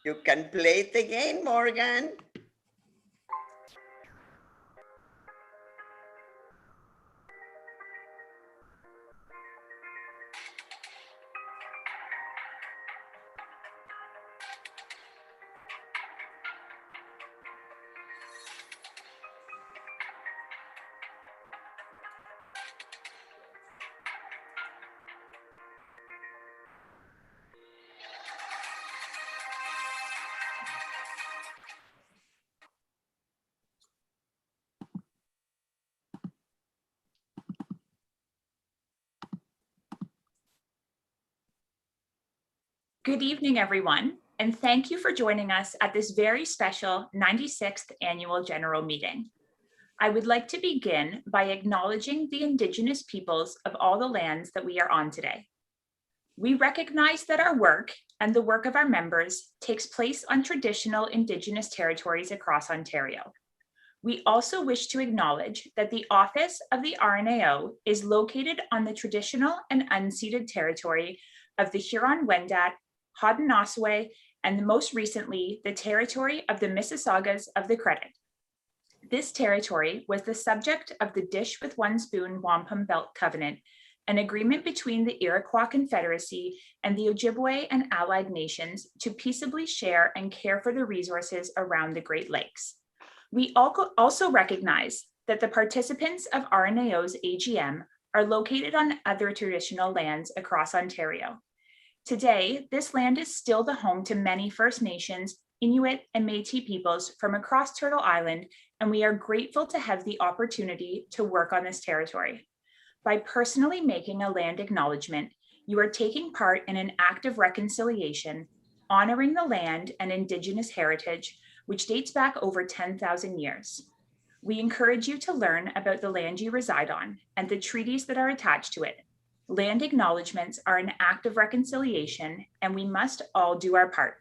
You can play it again, Morgan. Good evening, everyone, and thank you for joining us at this very special 96th Annual General Meeting. I would like to begin by acknowledging the Indigenous peoples of all the lands that we are on today. We recognize that our work and the work of our members takes place on traditional Indigenous territories across Ontario. We also wish to acknowledge that the office of the RNAO is located on the traditional and unceded territory of the Huron-Wendat, Haudenosaunee, and most recently, the territory of the Mississaugas of the Credit. This territory was the subject of the Dish with One Spoon Wampum Belt Covenant, an agreement between the Iroquois Confederacy and the Ojibwe and allied nations to peaceably share and care for the resources around the Great Lakes. We also recognize that the participants of RNAO's AGM are located on other traditional lands across Ontario. Today, this land is still the home to many First Nations, Inuit, and Métis peoples from across Turtle Island, and we are grateful to have the opportunity to work on this territory. By personally making a land acknowledgement, you are taking part in an act of reconciliation, honoring the land and Indigenous heritage, which dates back over 10,000 years. We encourage you to learn about the land you reside on and the treaties that are attached to it. Land acknowledgements are an act of reconciliation, and we must all do our part.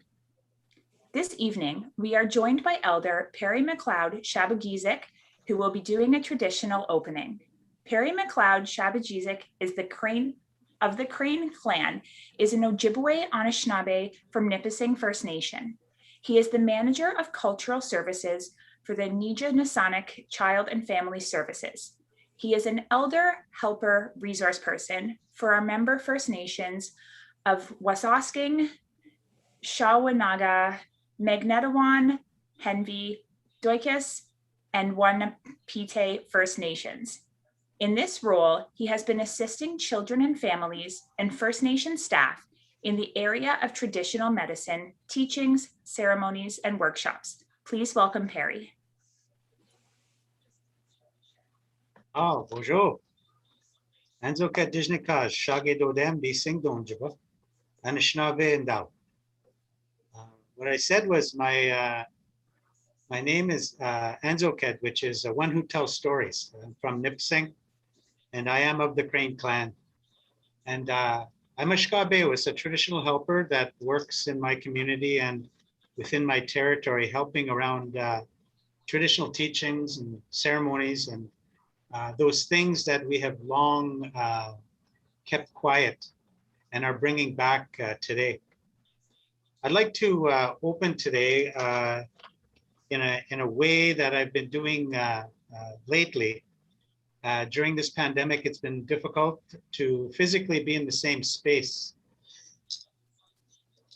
This evening, we are joined by Elder Perry McLeod Shabagizik, who will be doing a traditional opening. Perry McLeod Shabagizik is the Crane clan, is an Ojibwe Anishinaabe from Nipissing First Nation. He is the manager of cultural services for the Nijinasanik Child and Family Services. He is an elder, helper, resource person for our member First Nations of Wasausking, Shawanaga, Magnetawan, Henvey, Doikus, and Wanapite First Nations. In this role, he has been assisting children and families and First Nation staff in the area of traditional medicine, teachings, ceremonies, and workshops. Please welcome Perry. Oh, bonjour. Anzoka Dijnikaj, Shage Dodem, Bising Donjaba, Anishinaabe Ndao. What I said was my name is Anzoket, which is one who tells stories. I'm from Nipissing, and I am of the Crane clan. And I'm a Shkabe, was a traditional helper that works in my community and within my territory, helping around traditional teachings and ceremonies and those things that we have long kept quiet and are bringing back today. I'd like to open today in a way that I've been doing lately. During this pandemic, it's been difficult to physically be in the same space.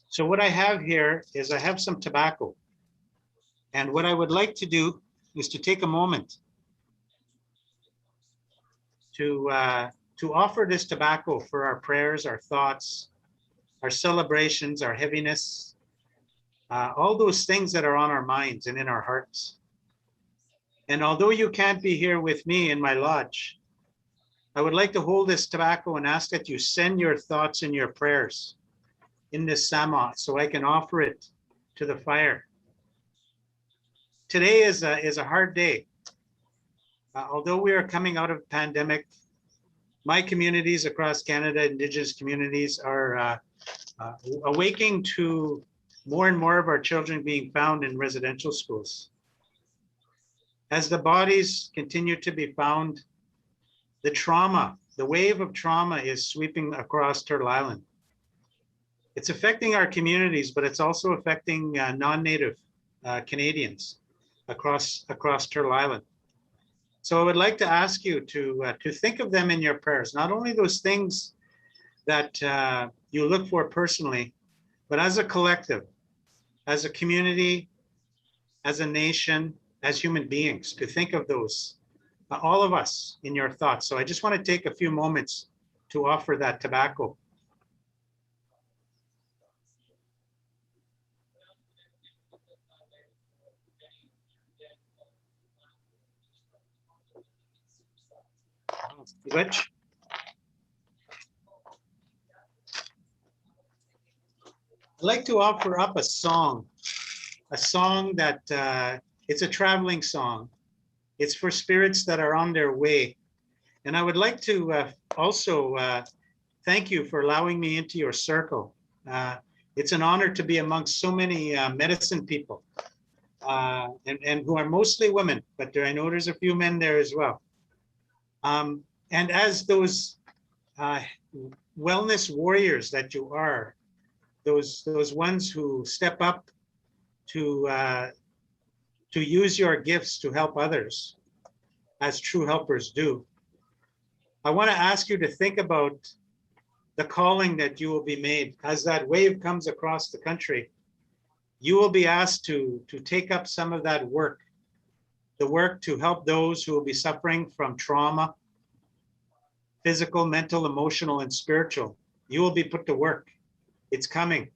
So what I have here is I have some tobacco. And what I would like to do is to take a moment to offer this tobacco for our prayers, our thoughts, our celebrations, our heaviness, all those things that are on our minds and in our hearts. And although you can't be here with me in my lodge, I would like to hold this tobacco and ask that you send your thoughts and your prayers in this sama so I can offer it to the fire. Today is a hard day. Although we are coming out of a pandemic, my communities across Canada, Indigenous communities, are awaking to more and more of our children being found in residential schools. As the bodies continue to be found, the trauma the wave of trauma is sweeping across Turtle Island. It's affecting our communities, but it's also affecting non-native Canadians across Turtle Island. So I would like to ask you to think of them in your prayers, not only those things that you look for personally, but as a collective, as a community, as a nation, as human beings, to think of those, all of us in your thoughts. So I just want to take a few moments to offer that tobacco. Which? I'd like to offer up a song that it's a traveling song. It's for spirits that are on their way. And I would like to also thank you for allowing me into your circle. It's an honor to be amongst so many medicine people and who are mostly women, but I know there's a few men there as well. And as those wellness warriors that you are, those ones who step up to use your gifts to help others, as true helpers do, I want to ask you to think about the calling that you will be made as that wave comes across the country. You will be asked to take up some of that work, the work to help those who will be suffering from trauma, physical, mental, emotional, and spiritual. You will be put to work. It's coming.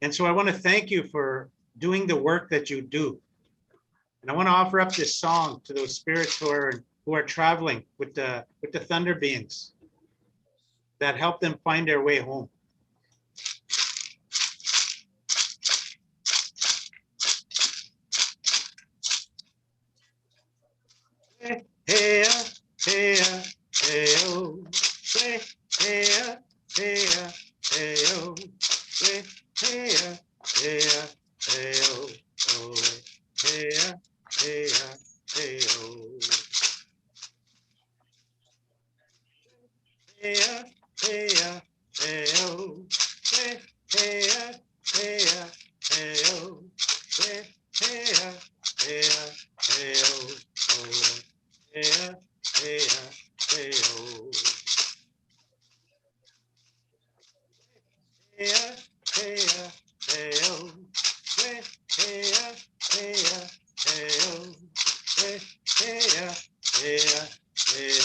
And so I want to thank you for doing the work that you do. And I want to offer up this song to those spirits who are traveling with the thunder beings that help them find their way home. Hey, hey, hey, hey, oh, hey, hey, hey, hey, oh, hey, hey, hey, hey, oh, oh, hey, hey, hey, oh. Hey, hey, hey, oh, hey, hey, hey, hey, oh, hey, hey, hey, hey, oh, oh, hey, hey, hey, oh. Hey, hey, hey, oh, hey, hey, hey, hey, oh, hey, hey, hey, hey, oh,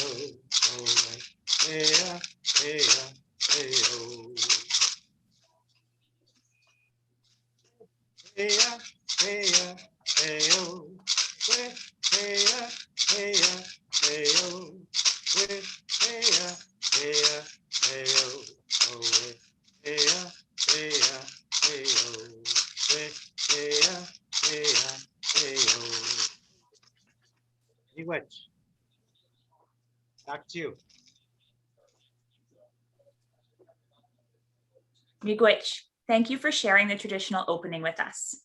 oh, hey, hey, hey, oh. Hey, hey, hey, oh, hey, hey, hey, hey, oh, hey, hey, hey, hey, oh, oh, hey, hey, hey, oh, hey, hey, hey, hey, oh. Miigwech, back to you. Miigwech, thank you for sharing the traditional opening with us.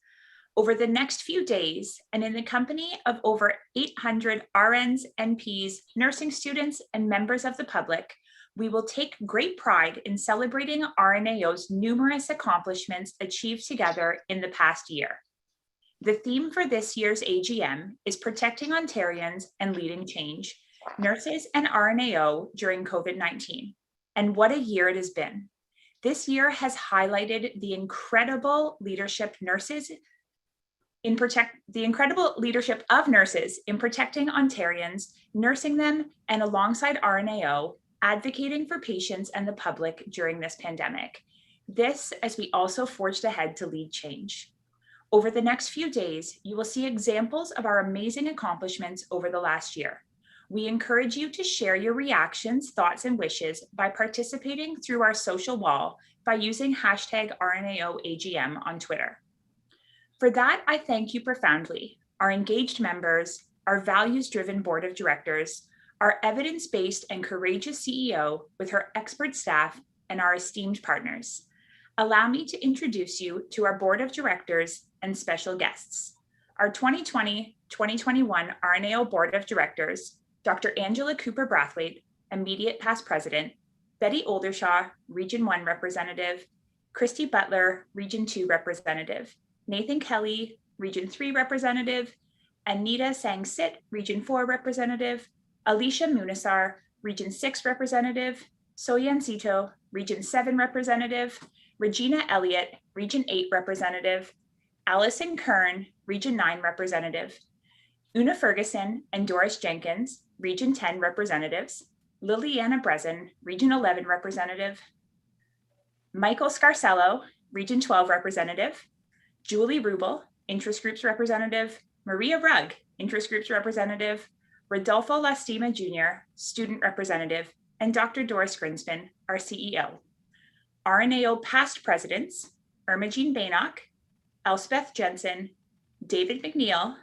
Over the next few days, and in the company of over 800 RNs, NPs, nursing students, and members of the public, we will take great pride in celebrating RNAO's numerous accomplishments achieved together in the past year. The theme for this year's AGM is Protecting Ontarians and Leading Change, Nurses and RNAO during COVID-19. And what a year it has been. This year has highlighted the incredible leadership of nurses in protecting Ontarians, nursing them, and alongside RNAO, advocating for patients and the public during this pandemic. This as we also forged ahead to lead change. Over the next few days, you will see examples of our amazing accomplishments over the last year. We encourage you to share your reactions, thoughts, and wishes by participating through our social wall by using #RNAOAGM on Twitter. For that, I thank you profoundly, our engaged members, our values-driven board of directors, our evidence-based and courageous CEO with her expert staff, and our esteemed partners. Allow me to introduce you to our board of directors and special guests. Our 2020-2021 RNAO board of directors, Dr. Angela Cooper-Brathwaite, immediate past president, Betty Oldershaw, Region 1 representative, Christy Butler, Region 2 representative, Nathan Kelly, Region 3 representative, Anita Sang-Sit, Region 4 representative, Alicia Munisar, Region 6 representative, Soyan Sito, Region 7 representative, Regina Elliott, Region 8 representative, Allison Kern, Region 9 representative, Una Ferguson and Doris Jenkins, Region 10 representatives, Liliana Brezen, Region 11 representative, Michael Scarcello, Region 12 representative, Julie Rubel, Interest Groups representative, Maria Rugg, Interest Groups representative, Rodolfo Lastima Jr., student representative, and Dr. Doris Grinspan, our CEO. RNAO past presidents, Irma Jean Baynock, Elspeth Jensen, David McNeil,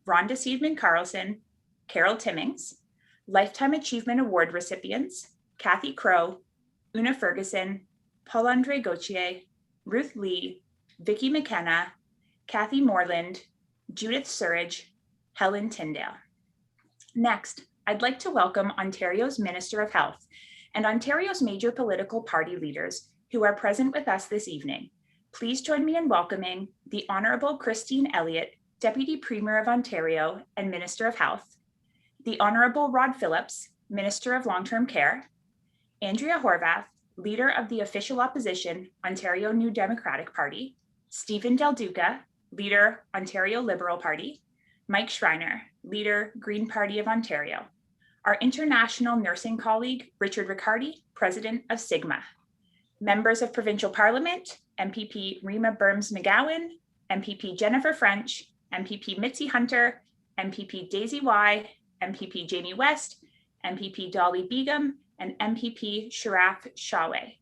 Rhonda Seidman Carlson, Carol Timmings, Lifetime Achievement Award recipients, Kathy Crow, Una Ferguson, Paul-Andre Gauthier, Ruth Lee, Vicki McKenna, Kathy Moreland, Judith Surridge, Helen Tyndale. Next, I'd like to welcome Ontario's Minister of Health and Ontario's major political party leaders who are present with us this evening. Please join me in welcoming the Honourable Christine Elliott, Deputy Premier of Ontario and Minister of Health, the Honourable Rod Phillips, Minister of Long-Term Care, Andrea Horvath, Leader of the Official Opposition, Ontario New Democratic Party, Stephen Del Duca, Leader, Ontario Liberal Party, Mike Schreiner, Leader, Green Party of Ontario, our international nursing colleague, Richard Riccardi, President of Sigma, members of Provincial Parliament, MPP Rima Burms McGowan, MPP Jennifer French, MPP Mitzi Hunter, MPP Daisy Y, MPP Jamie West, MPP Dolly Begum, and MPP Sharaf Shaway.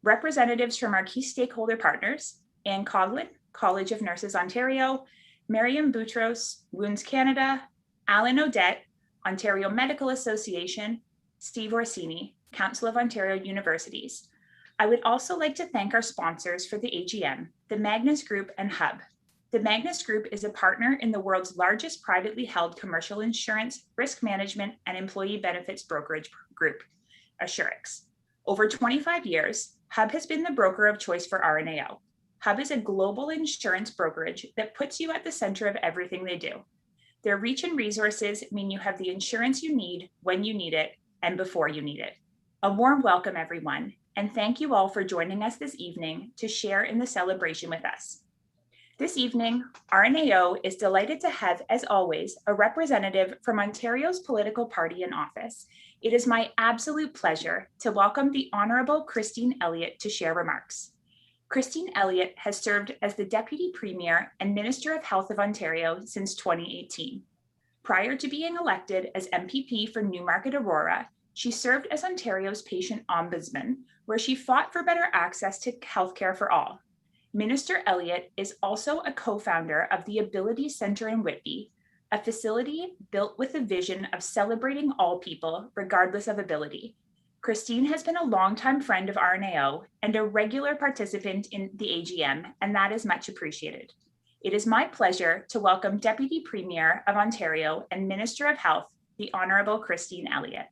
Representatives from our key stakeholder partners, Anne Coughlin, College of Nurses Ontario, Miriam Boutros, Wounds Canada, Alan Odette, Ontario Medical Association, Steve Orsini, Council of Ontario Universities. I would also like to thank our sponsors for the AGM, the Magnus Group and Hub. The Magnus Group is a partner in the world's largest privately held commercial insurance, risk management, and employee benefits brokerage group, Assurix. Over 25 years, Hub has been the broker of choice for RNAO. Hub is a global insurance brokerage that puts you at the center of everything they do. Their reach and resources mean you have the insurance you need when you need it and before you need it. A warm welcome, everyone, and thank you all for joining us this evening to share in the celebration with us. This evening, RNAO is delighted to have, as always, a representative from Ontario's political party in office. It is my absolute pleasure to welcome the Honourable Christine Elliott to share remarks. Christine Elliott has served as the Deputy Premier and Minister of Health of Ontario since 2018. Prior to being elected as MPP for Newmarket Aurora, she served as Ontario's Patient Ombudsman, where she fought for better access to healthcare for all. Minister Elliott is also a co-founder of the Ability Centre in Whitby, a facility built with the vision of celebrating all people, regardless of ability. Christine has been a longtime friend of RNAO and a regular participant in the AGM, and that is much appreciated. It is my pleasure to welcome Deputy Premier of Ontario and Minister of Health, the Honourable Christine Elliott.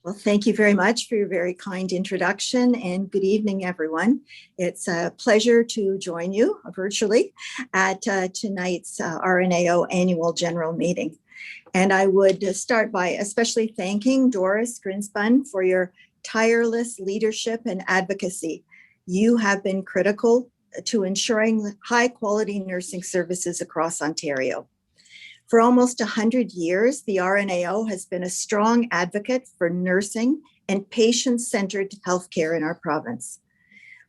Well, thank you very much for your very kind introduction, and good evening, everyone. It's a pleasure to join you virtually at tonight's RNAO annual general meeting. And I would start by especially thanking Doris Grinspan for your tireless leadership and advocacy. You have been critical to ensuring high quality nursing services across Ontario. For almost 100 years, the RNAO has been a strong advocate for nursing and patient-centered healthcare in our province.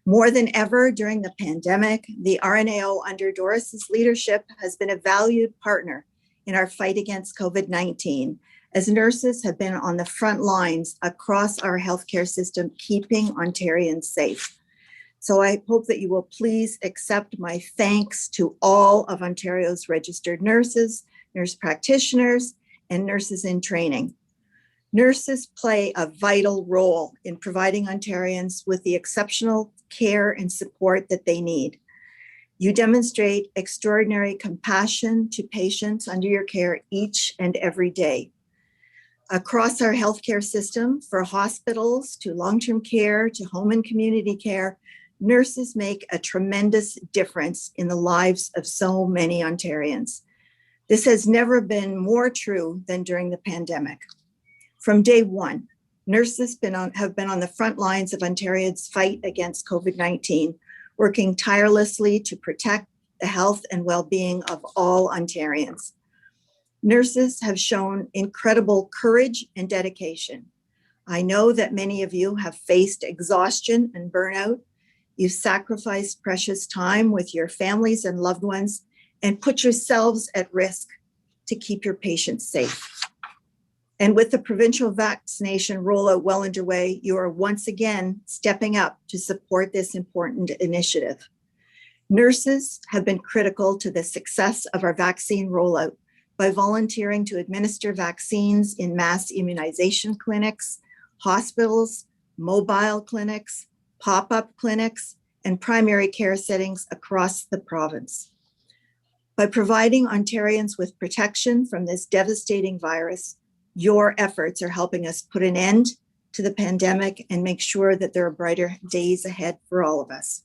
More than ever during the pandemic, the RNAO under Doris's leadership has been a valued partner in our fight against COVID-19, as nurses have been on the front lines across our healthcare system, keeping Ontarians safe. So I hope that you will please accept my thanks to all of Ontario's registered nurses, nurse practitioners, and nurses in training. Nurses play a vital role in providing Ontarians with the exceptional care and support that they need. You demonstrate extraordinary compassion to patients under your care each and every day. Across our healthcare system, for hospitals to long-term care to home and community care, nurses make a tremendous difference in the lives of so many Ontarians. This has never been more true than during the pandemic. From day one, nurses have been on the front lines of Ontario's fight against COVID-19, working tirelessly to protect the health and well-being of all Ontarians. Nurses have shown incredible courage and dedication. I know that many of you have faced exhaustion and burnout. You've sacrificed precious time with your families and loved ones and put yourselves at risk to keep your patients safe. And with the provincial vaccination rollout well underway, you are once again stepping up to support this important initiative. Nurses have been critical to the success of our vaccine rollout by volunteering to administer vaccines in mass immunization clinics, hospitals, mobile clinics, pop-up clinics, and primary care settings across the province. By providing Ontarians with protection from this devastating virus, your efforts are helping us put an end to the pandemic and make sure that there are brighter days ahead for all of us.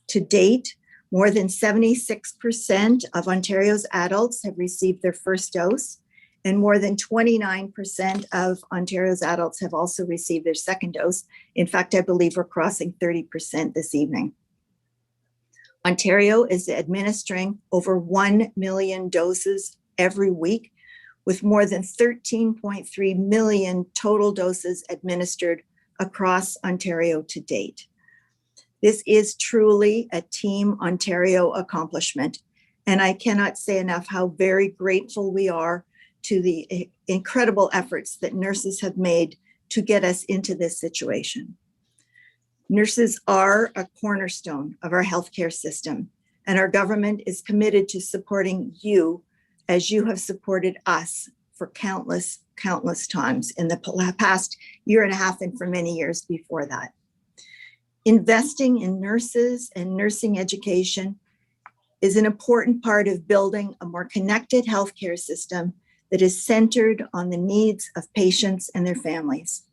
To date, more than 76% of Ontario's adults have received their first dose, and more than 29% of Ontario's adults have also received their second dose. In fact, I believe we're crossing 30% this evening. Ontario is administering over 1 million doses every week, with more than 13.3 million total doses administered across Ontario to date. This is truly a Team Ontario accomplishment, and I cannot say enough how very grateful we are to the incredible efforts that nurses have made to get us into this situation. Nurses are a cornerstone of our healthcare system, and our government is committed to supporting you as you have supported us for countless times in the past year and a half and for many years before that. Investing in nurses and nursing education is an important part of building a more connected healthcare system that is centered on the needs of patients and their families.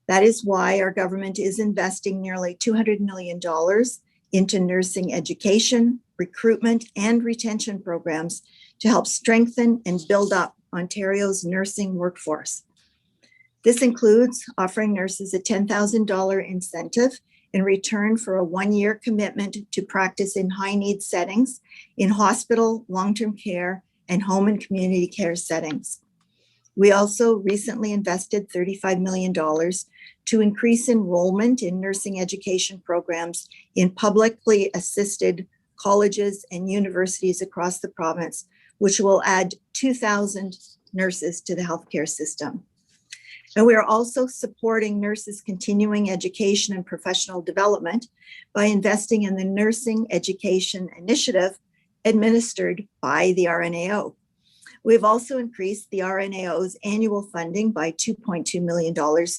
That is why our government is investing nearly $200 million into nursing education, recruitment, and retention programs to help strengthen and build up Ontario's nursing workforce. This includes offering nurses a $10,000 incentive in return for a one-year commitment to practice in high-need settings in hospital, long-term care, and home and community care settings. We also recently invested $35 million to increase enrollment in nursing education programs in publicly assisted colleges and universities across the province, which will add 2,000 nurses to the healthcare system. And we are also supporting nurses' continuing education and professional development by investing in the Nursing Education Initiative administered by the RNAO. We've also increased the RNAO's annual funding by $2.2 million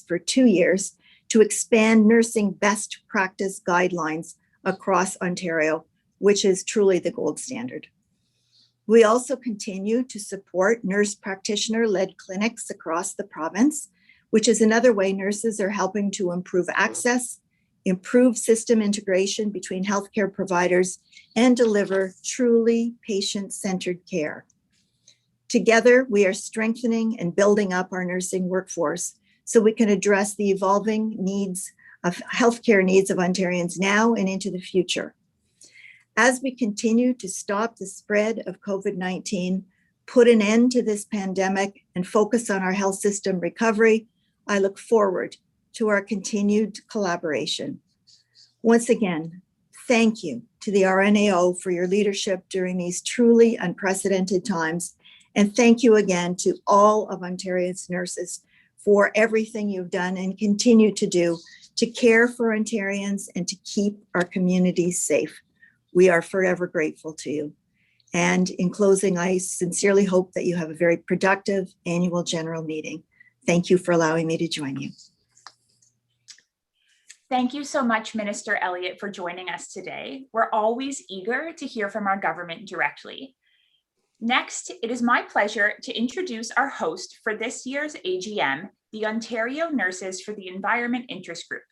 for 2 years to expand nursing best practice guidelines across Ontario, which is truly the gold standard. We also continue to support nurse practitioner-led clinics across the province, which is another way nurses are helping to improve access, improve system integration between healthcare providers, and deliver truly patient-centered care. Together, we are strengthening and building up our nursing workforce so we can address the evolving needs of healthcare needs of Ontarians now and into the future. As we continue to stop the spread of COVID-19, put an end to this pandemic, and focus on our health system recovery, I look forward to our continued collaboration. Once again, thank you to the RNAO for your leadership during these truly unprecedented times. And thank you again to all of Ontario's nurses for everything you've done and continue to do to care for Ontarians and to keep our communities safe. We are forever grateful to you. And in closing, I sincerely hope that you have a very productive annual general meeting. Thank you for allowing me to join you. Thank you so much, Minister Elliott, for joining us today. We're always eager to hear from our government directly. Next, it is my pleasure to introduce our host for this year's AGM, the Ontario Nurses for the Environment Interest Group.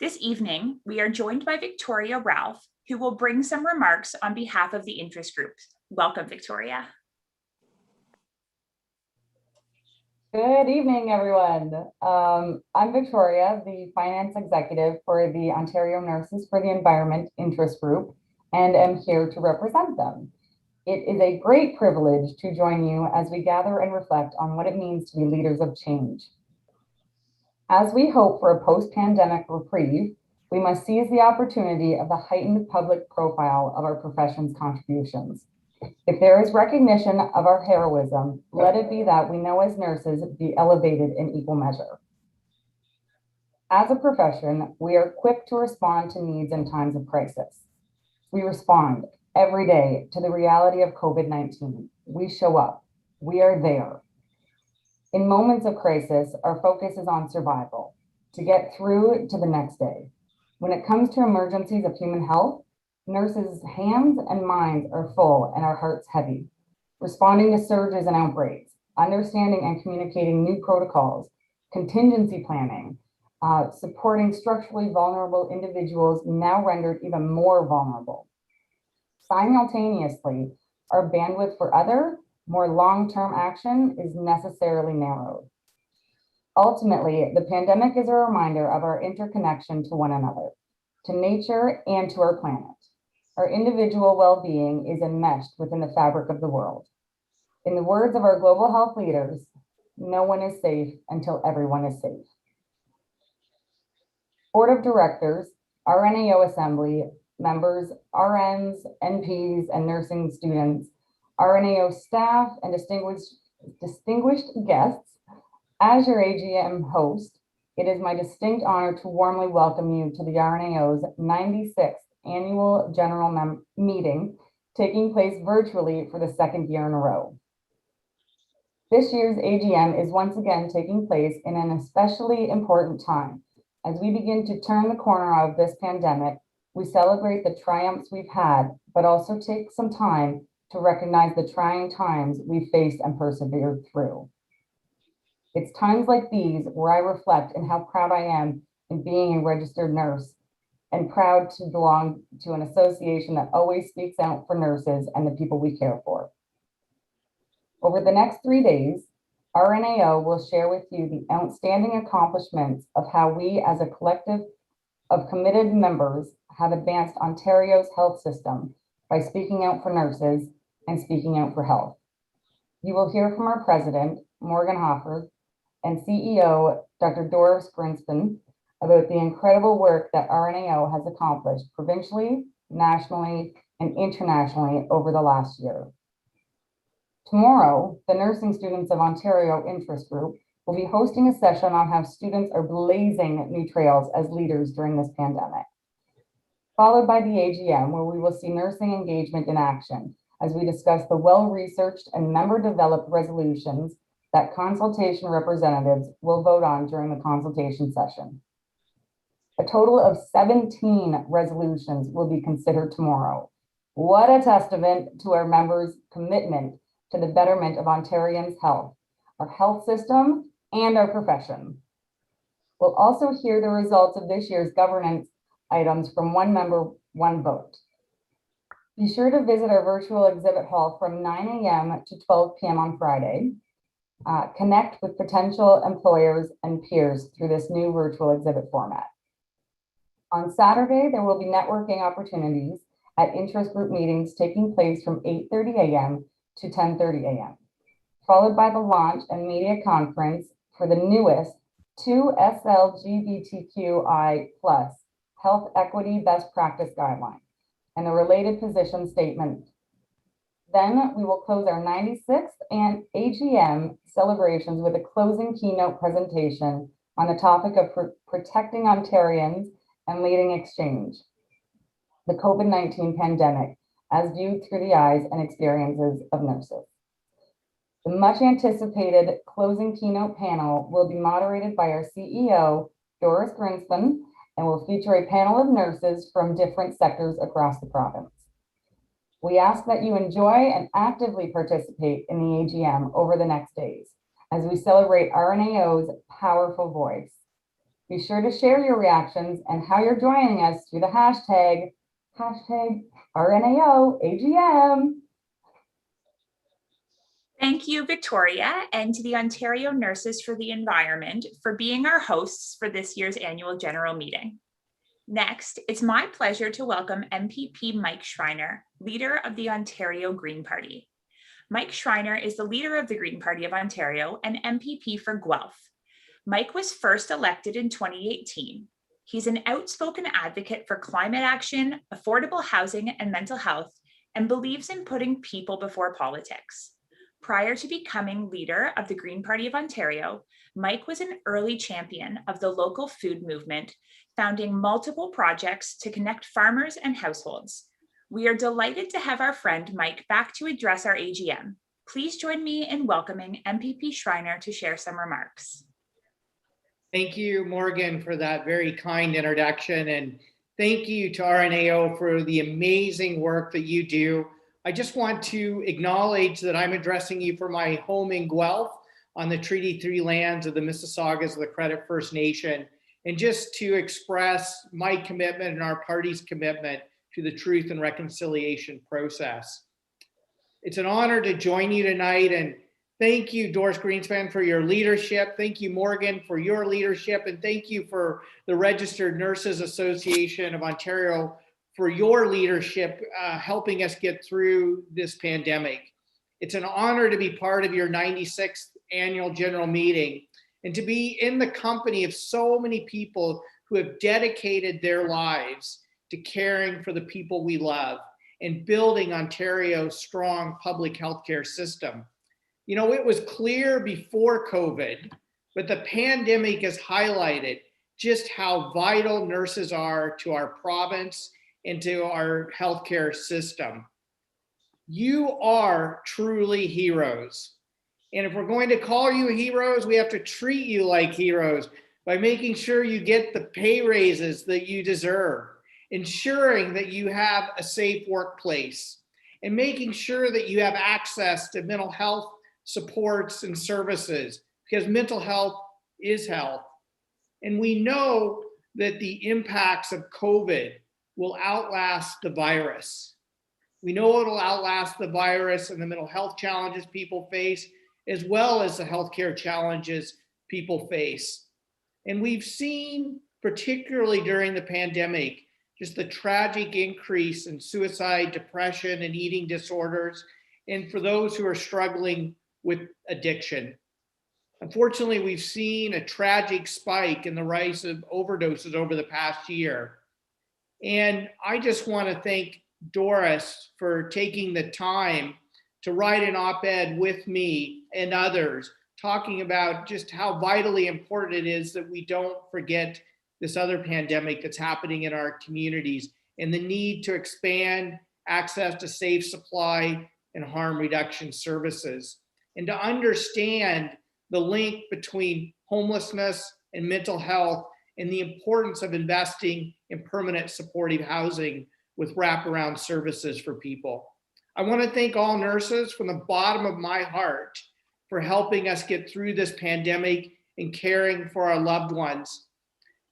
This evening, we are joined by Victoria Ralph, who will bring some remarks on behalf of the interest group. Welcome, Victoria. Good evening, everyone. I'm Victoria, the Finance Executive for the Ontario Nurses for the Environment Interest Group, and am here to represent them. It is a great privilege to join you as we gather and reflect on what it means to be leaders of change. As we hope for a post-pandemic reprieve, we must seize the opportunity of the heightened public profile of our profession's contributions. If there is recognition of our heroism, let it be that we know as nurses be elevated in equal measure. As a profession, we are quick to respond to needs in times of crisis. We respond every day to the reality of COVID-19. We show up. We are there. In moments of crisis, our focus is on survival, to get through to the next day. When it comes to emergencies of human health, nurses' hands and minds are full and our hearts heavy, responding to surges and outbreaks, understanding and communicating new protocols, contingency planning, supporting structurally vulnerable individuals now rendered even more vulnerable. Simultaneously, our bandwidth for other, more long-term action is necessarily narrowed. Ultimately, the pandemic is a reminder of our interconnection to one another, to nature, and to our planet. Our individual well-being is enmeshed within the fabric of the world. In the words of our global health leaders, no one is safe until everyone is safe. Board of Directors, RNAO Assembly, members, RNs, NPs, and nursing students, RNAO staff, and distinguished guests, as your AGM host, it is my distinct honor to warmly welcome you to the RNAO's 96th Annual General Meeting, taking place virtually for the second year in a row. This year's AGM is once again taking place in an especially important time. As we begin to turn the corner of this pandemic, we celebrate the triumphs we've had, but also take some time to recognize the trying times we've faced and persevered through. It's times like these where I reflect on how proud I am in being a registered nurse and proud to belong to an association that always speaks out for nurses and the people we care for. Over the next 3 days, RNAO will share with you the outstanding accomplishments of how we as a collective of committed members have advanced Ontario's health system by speaking out for nurses and speaking out for health. You will hear from our president, Morgan Hofford, and CEO, Dr. Doris Grinspan, about the incredible work that RNAO has accomplished provincially, nationally, and internationally over the last year. Tomorrow, the Nursing Students of Ontario Interest Group will be hosting a session on how students are blazing new trails as leaders during this pandemic, followed by the AGM, where we will see nursing engagement in action as we discuss the well-researched and member-developed resolutions that consultation representatives will vote on during the consultation session. A total of 17 resolutions will be considered tomorrow. What a testament to our members' commitment to the betterment of Ontarians' health, our health system, and our profession. We'll also hear the results of this year's governance items from one member, one vote. Be sure to visit our virtual exhibit hall from 9 a.m. to 12 p.m. on Friday. Connect with potential employers and peers through this new virtual exhibit format. On Saturday, there will be networking opportunities at interest group meetings taking place from 8:30 a.m. to 10:30 a.m., followed by the launch and media conference for the newest 2 SLGBTQI+ Health Equity Best Practice Guidelines and a related position statement. Then we will close our 96th and AGM celebrations with a closing keynote presentation on the topic of protecting Ontarians and leading exchange, the COVID-19 pandemic, as viewed through the eyes and experiences of nurses. The much anticipated closing keynote panel will be moderated by our CEO, Doris Grinspan, and will feature a panel of nurses from different sectors across the province. We ask that you enjoy and actively participate in the AGM over the next days as we celebrate RNAO's powerful voice. Be sure to share your reactions and how you're joining us through the hashtag RNAOAGM. Thank you, Victoria, and to the Ontario Nurses for the Environment for being our hosts for this year's annual general meeting. Next, it's my pleasure to welcome MPP Mike Schreiner, leader of the Ontario Green Party. Mike Schreiner is the leader of the Green Party of Ontario and MPP for Guelph. Mike was first elected in 2018. He's an outspoken advocate for climate action, affordable housing, and mental health, and believes in putting people before politics. Prior to becoming leader of the Green Party of Ontario, Mike was an early champion of the local food movement, founding multiple projects to connect farmers and households. We are delighted to have our friend Mike back to address our AGM. Please join me in welcoming MPP Schreiner to share some remarks. Thank you, Morgan, for that very kind introduction. And thank you to RNAO for the amazing work that you do. I just want to acknowledge that I'm addressing you from my home in Guelph on the Treaty 3 lands of the Mississaugas of the Credit First Nation, and just to express my commitment and our party's commitment to the truth and reconciliation process. It's an honor to join you tonight, and thank you, Doris Greenspan, for your leadership. Thank you, Morgan, for your leadership, and thank you for the Registered Nurses Association of Ontario for your leadership, helping us get through this pandemic. It's an honor to be part of your 96th annual general meeting and to be in the company of so many people who have dedicated their lives to caring for the people we love and building Ontario's strong public healthcare system. You know, it was clear before COVID, but the pandemic has highlighted just how vital nurses are to our province and to our healthcare system. You are truly heroes. And if we're going to call you heroes, we have to treat you like heroes by making sure you get the pay raises that you deserve, ensuring that you have a safe workplace, and making sure that you have access to mental health supports and services, because mental health is health. And we know that the impacts of COVID will outlast the virus. We know it'll outlast the virus and the mental health challenges people face, as well as the healthcare challenges people face. And we've seen, particularly during the pandemic, just the tragic increase in suicide, depression, and eating disorders, and for those who are struggling with addiction. Unfortunately, we've seen a tragic spike in the rise of overdoses over the past year. And I just want to thank Doris for taking the time to write an op-ed with me and others, talking about just how vitally important it is that we don't forget this other pandemic that's happening in our communities and the need to expand access to safe supply and harm reduction services, and to understand the link between homelessness and mental health and the importance of investing in permanent supportive housing with wraparound services for people. I want to thank all nurses from the bottom of my heart for helping us get through this pandemic and caring for our loved ones.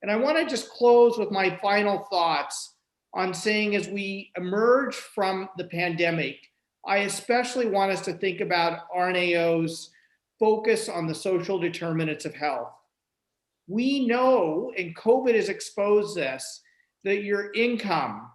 And I want to just close with my final thoughts on saying, as we emerge from the pandemic, I especially want us to think about RNAO's focus on the social determinants of health. We know, and COVID has exposed this, that your income,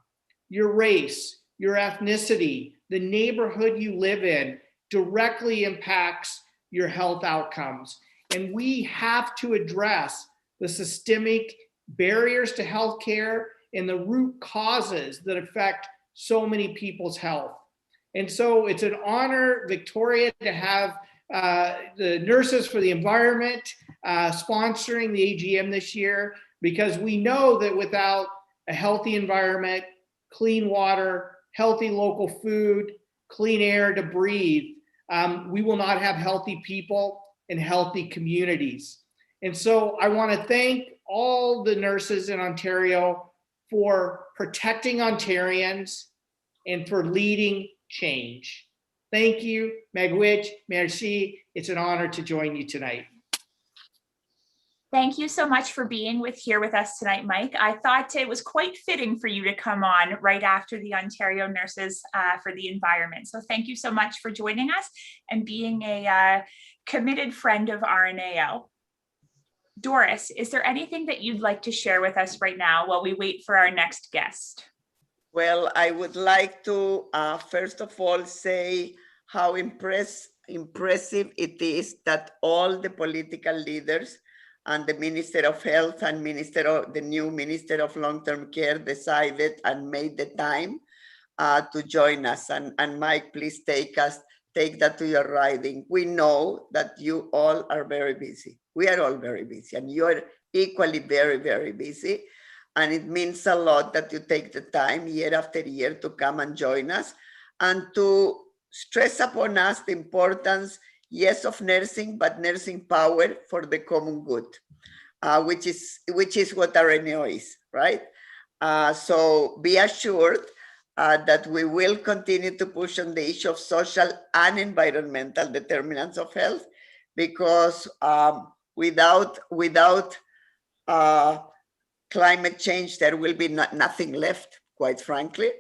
your race, your ethnicity, the neighborhood you live in directly impacts your health outcomes. And we have to address the systemic barriers to healthcare and the root causes that affect so many people's health. And so it's an honor, Victoria, to have the Nurses for the Environment sponsoring the AGM this year, because we know that without a healthy environment, clean water, healthy local food, clean air to breathe, we will not have healthy people and healthy communities. And so I want to thank all the nurses in Ontario for protecting Ontarians and for leading change. Thank you, Megwitch, merci. It's an honor to join you tonight. Thank you so much for being here with us tonight, Mike. I thought it was quite fitting for you to come on right after the Ontario Nurses for the Environment. So thank you so much for joining us and being a committed friend of RNAO. Doris, is there anything that you'd like to share with us right now while we wait for our next guest? Well, I would like to first of all say how impressive it is that all the political leaders and the Minister of Health and the new Minister of Long-Term Care decided and made the time to join us. And Mike, please take that to your riding. We know that you all are very busy. We are all very busy, and you're equally very, very busy. And it means a lot that you take the time year after year to come and join us and to stress upon us the importance, yes, of nursing, but nursing power for the common good, which is what RNO is, right? So be assured that we will continue to push on the issue of social and environmental determinants of health, because without climate change, there will be nothing left, quite frankly.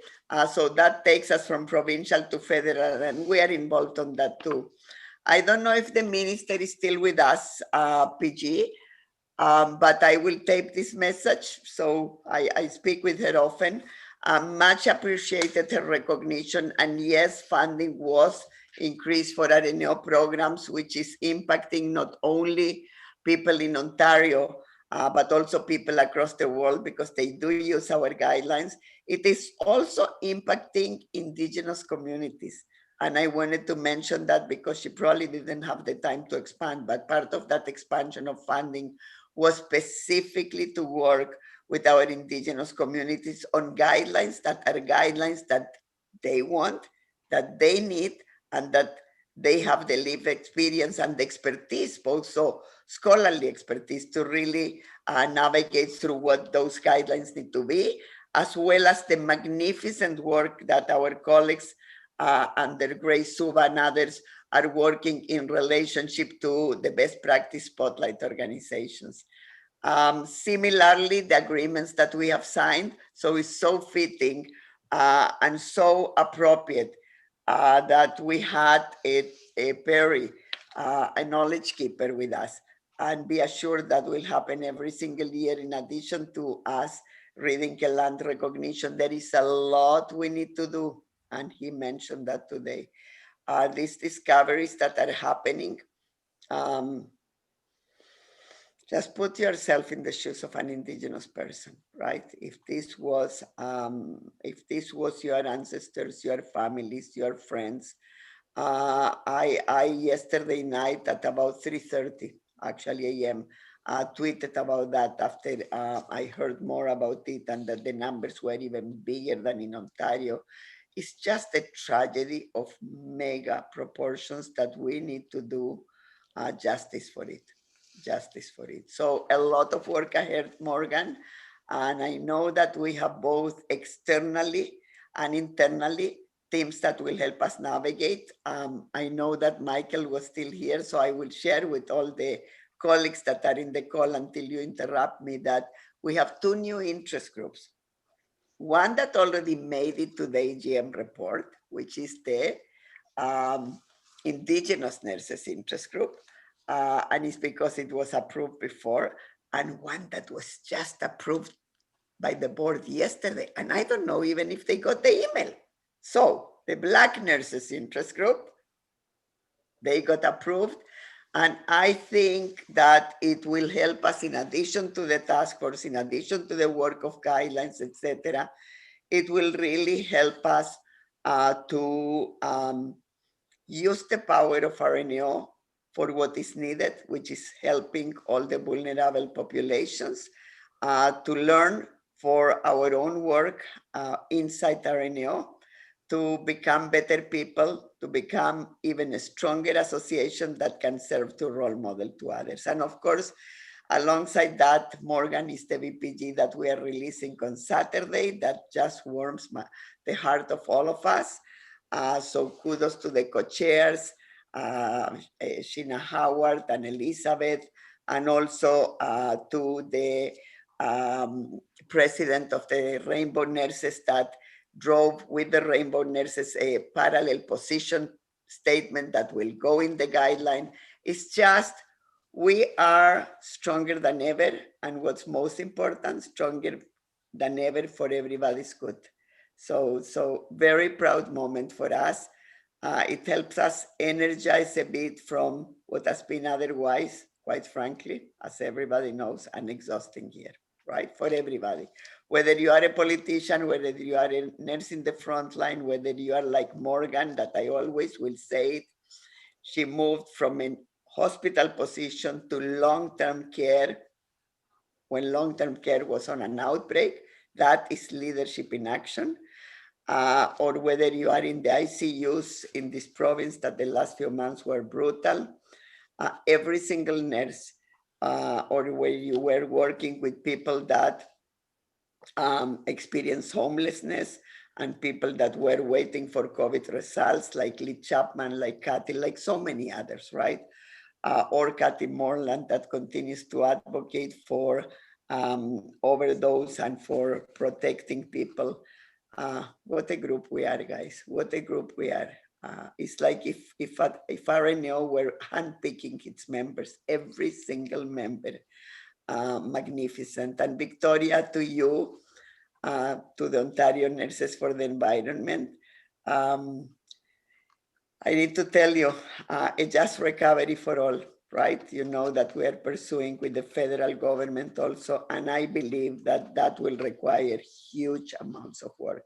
So that takes us from provincial to federal, and we are involved on that too. I don't know if the minister is still with us, PG, but I will tape this message. So I speak with her often. Much appreciated her recognition, and yes, funding was increased for RNO programs, which is impacting not only people in Ontario, but also people across the world, because they do use our guidelines. It is also impacting Indigenous communities. And I wanted to mention that because she probably didn't have the time to expand, but part of that expansion of funding was specifically to work with our Indigenous communities on guidelines that are guidelines that they want, that they need, and that they have the lived experience and the expertise, both so scholarly expertise, to really navigate through what those guidelines need to be, as well as the magnificent work that our colleagues under Grace Suba and others are working in relationship to the best practice spotlight organizations. Similarly, the agreements that we have signed, so it's so fitting and so appropriate that we had a Perry, a knowledge keeper with us, and be assured that will happen every single year. In addition to us reading a land recognition, there is a lot we need to do, and he mentioned that today. These discoveries that are happening, just put yourself in the shoes of an Indigenous person, right? If this was your ancestors, your families, your friends. I yesterday night at about 3:30, actually AM, tweeted about that after I heard more about it, and that the numbers were even bigger than in Ontario. It's just a tragedy of mega proportions that we need to do justice for it. So a lot of work ahead, Morgan. And I know that we have both externally and internally teams that will help us navigate. I know that Michael was still here, so I will share with all the colleagues that are in the call until you interrupt me that we have two new interest groups. One that already made it to the AGM report, which is the Indigenous Nurses Interest Group. And it's because it was approved before, and one that was just approved by the board yesterday. And I don't know even if they got the email. So the Black Nurses Interest Group, they got approved. And I think that it will help us, in addition to the task force, in addition to the work of guidelines, etc. It will really help us to use the power of RNO for what is needed, which is helping all the vulnerable populations to learn for our own work inside RNO, to become better people, to become even a stronger association that can serve to role model to others. And of course, alongside that, Morgan is the VPG that we are releasing on Saturday that just warms the heart of all of us. So kudos to the co-chairs, Sheena Howard and Elizabeth, and also to the president of the Rainbow Nurses that drove with the Rainbow Nurses a parallel position statement that will go in the guideline. It's just, we are stronger than ever, and what's most important, stronger than ever for everybody's good. So very proud moment for us. It helps us energize a bit from what has been otherwise, quite frankly, as everybody knows, an exhausting year, right? For everybody. Whether you are a politician, whether you are a nurse in the front line, whether you are like Morgan, that I always will say it, she moved from a hospital position to long-term care when long-term care was on an outbreak. That is leadership in action. Or whether you are in the ICUs in this province that the last few months were brutal, every single nurse, or where you were working with people that experience homelessness and people that were waiting for COVID results, like Lee Chapman, like Kathy, like so many others, right? Or Kathy Morland that continues to advocate for overdose and for protecting people. What a group we are, guys. What a group we are. It's like if RNO were handpicking its members, every single member, magnificent. And Victoria, to you, to the Ontario Nurses for the Environment. I need to tell you, a just recovery for all, right? You know that we are pursuing with the federal government also, and I believe that that will require huge amounts of work.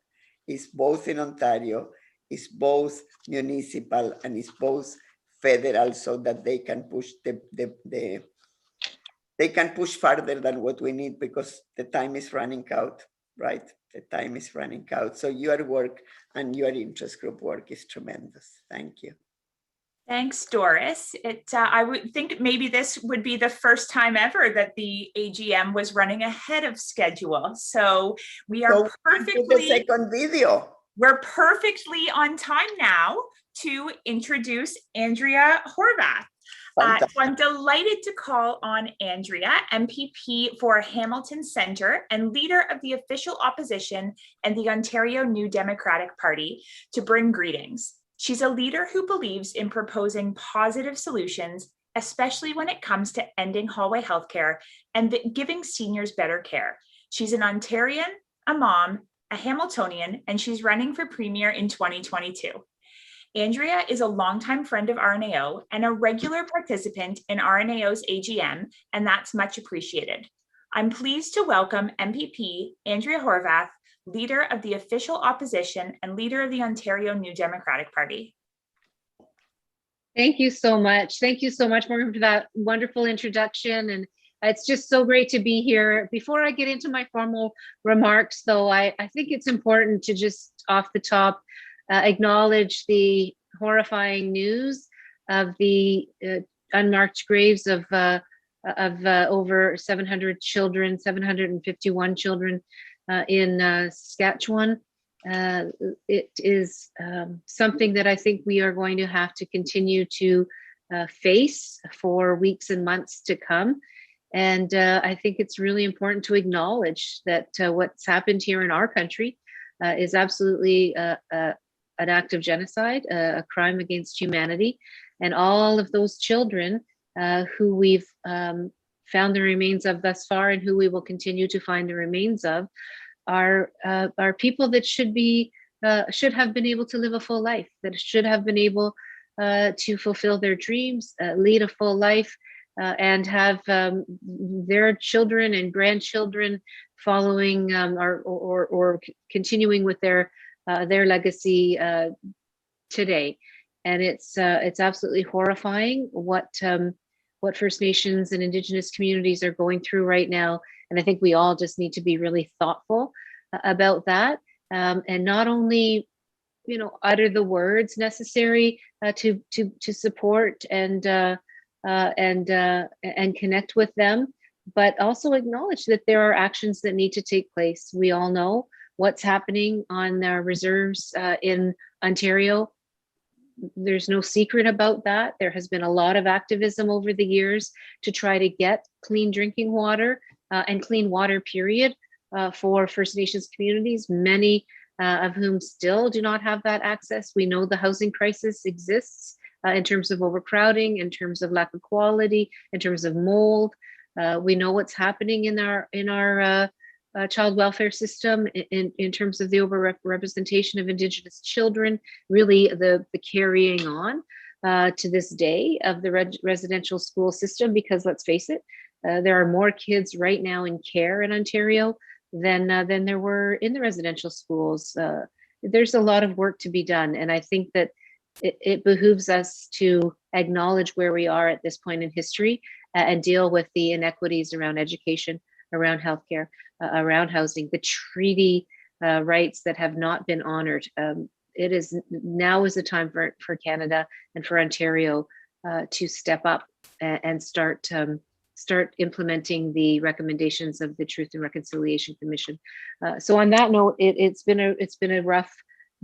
It's both in Ontario, it's both municipal, and it's both federal, so that they can push they can push farther than what we need, because the time is running out, right? The time is running out. So your work and your interest group work is tremendous. Thank you. Thanks, Doris. I would think maybe this would be the first time ever that the AGM was running ahead of schedule. So we are the second video. We're perfectly on time now to introduce Andrea Horvath. So I'm delighted to call on Andrea, MPP for Hamilton Centre and leader of the official opposition and the Ontario New Democratic Party, to bring greetings. She's a leader who believes in proposing positive solutions, especially when it comes to ending hallway healthcare and giving seniors better care. She's an Ontarian, a mom, a Hamiltonian, and she's running for Premier in 2022. Andrea is a longtime friend of RNAO and a regular participant in RNAO's AGM, and that's much appreciated. I'm pleased to welcome MPP Andrea Horvath, leader of the official opposition and leader of the Ontario New Democratic Party. Thank you so much. Thank you so much, Morgan, for that wonderful introduction. And it's just so great to be here. Before I get into my formal remarks, though, I think it's important to just off the top acknowledge the horrifying news of the unmarked graves of over 700 children, 751 children in Saskatchewan. It is something that I think we are going to have to continue to face for weeks and months to come. And I think it's really important to acknowledge that what's happened here in our country is absolutely an act of genocide, a crime against humanity. And all of those children who we've found the remains of thus far, and who we will continue to find the remains of, are people that should have been able to live a full life, that should have been able to fulfill their dreams, lead a full life, and have their children and grandchildren following or continuing with their legacy today. And it's absolutely horrifying what First Nations and Indigenous communities are going through right now. And I think we all just need to be really thoughtful about that, and not only, utter the words necessary to support and connect with them, but also acknowledge that there are actions that need to take place. We all know what's happening on our reserves in Ontario. There's no secret about that. There has been a lot of activism over the years to try to get clean drinking water and clean water, period, for First Nations communities, many of whom still do not have that access. We know the housing crisis exists in terms of overcrowding, in terms of lack of quality, in terms of mold. We know what's happening in our child welfare system in terms of the overrepresentation of Indigenous children, really the carrying on to this day of the residential school system, because let's face it, there are more kids right now in care in Ontario than there were in the residential schools. There's a lot of work to be done, and I think that it behooves us to acknowledge where we are at this point in history and deal with the inequities around education, around healthcare, around housing, the treaty rights that have not been honored. It is now is the time for Canada and for Ontario to step up and start implementing the recommendations of the Truth and Reconciliation Commission. So on that note, it's been a rough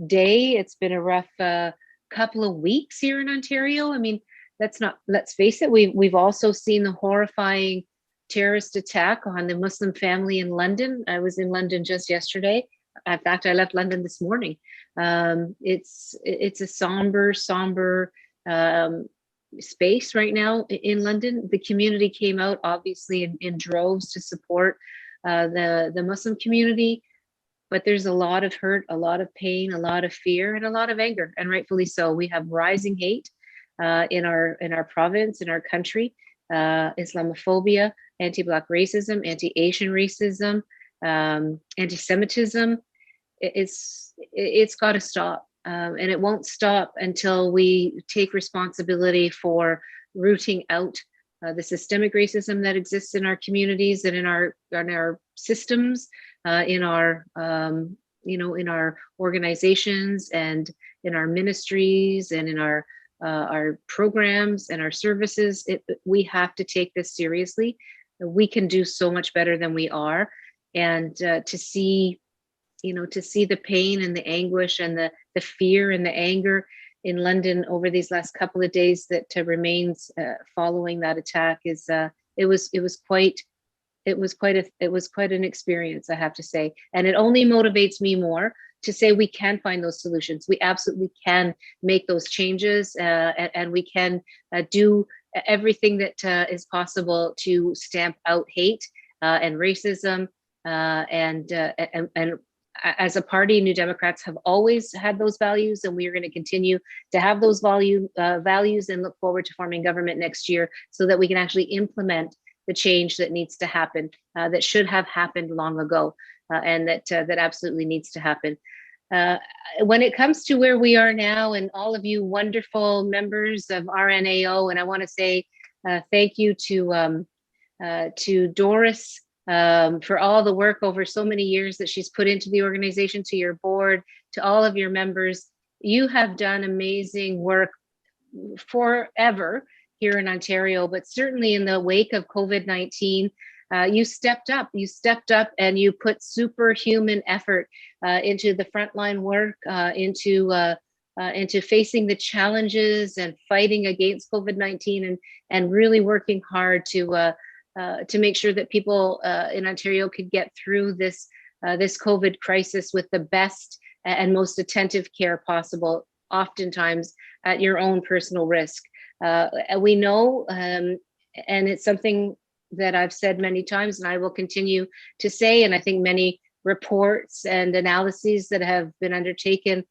day. It's been a rough couple of weeks here in Ontario. I mean, let's face it, we've also seen the horrifying terrorist attack on the Muslim family in London. I was in London just yesterday. In fact, I left London this morning. It's a somber space right now in London. The community came out obviously in droves to support the Muslim community, but there's a lot of hurt, a lot of pain, a lot of fear, and a lot of anger, and rightfully so. We have rising hate in our province, in our country, Islamophobia, anti-Black racism, anti-Asian racism, anti-Semitism. It's got to stop, and it won't stop until we take responsibility for rooting out the systemic racism that exists in our communities and in our systems, in our in our organizations and in our ministries and in our programs and our services. We have to take this seriously. We can do so much better than we are, and to see the pain and the anguish and the fear and the anger in London over these last couple of days that remains following that attack is it was quite an experience, I have to say, and it only motivates me more to say we can find those solutions. We absolutely can make those changes, and we can do everything that is possible to stamp out hate and racism. And as a party, New Democrats have always had those values, and we are going to continue to have those values and look forward to forming government next year so that we can actually implement the change that needs to happen, that should have happened long ago, and that absolutely needs to happen. When it comes to where we are now, and all of you wonderful members of RNAO, and I want to say thank you to Doris for all the work over so many years that she's put into the organization, to your board, to all of your members. You have done amazing work forever here in Ontario, but certainly in the wake of COVID-19, you stepped up and you put superhuman effort into the frontline work, into facing the challenges and fighting against COVID-19, and really working hard to make sure that people in Ontario could get through this COVID crisis with the best and most attentive care possible, oftentimes at your own personal risk. We know, and it's something that I've said many times, and I will continue to say, and I think many reports and analyses that have been undertaken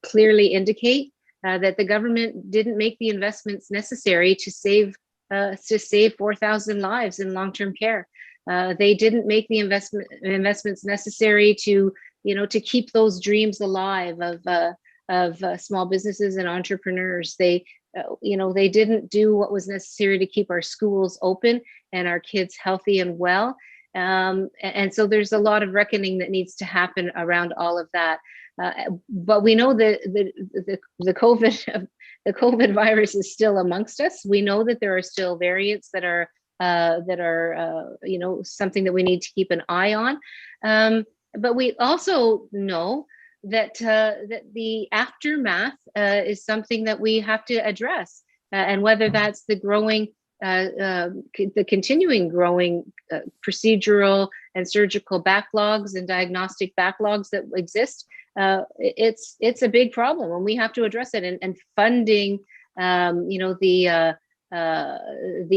clearly indicate that the government didn't make the investments necessary to save 4,000 lives in long-term care. They didn't make the investments necessary to keep those dreams alive of small businesses and entrepreneurs. They didn't do what was necessary to keep our schools open and our kids healthy and well. And so there's a lot of reckoning that needs to happen around all of that. But we know that the COVID virus is still amongst us. We know that there are still variants that are something that we need to keep an eye on. but we also know that that the aftermath is something that we have to address, and whether that's the growing, the continuing growing procedural and surgical backlogs and diagnostic backlogs that exist. It's a big problem, and we have to address it. And funding, the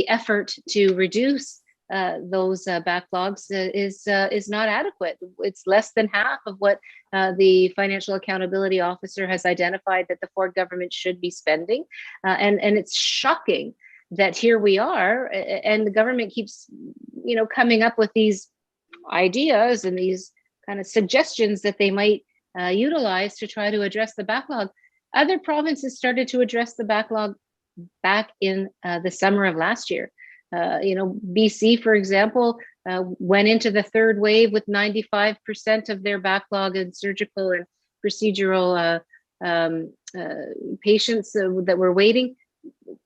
effort to reduce those backlogs is not adequate. It's less than half of what the Financial Accountability Officer has identified that the Ford government should be spending. And it's shocking that here we are, and the government keeps, coming up with these ideas and these kind of suggestions that they might utilize to try to address the backlog. Other provinces started to address the backlog back in the summer of last year. BC, for example, went into the third wave with 95% of their backlog in surgical and procedural patients that were waiting.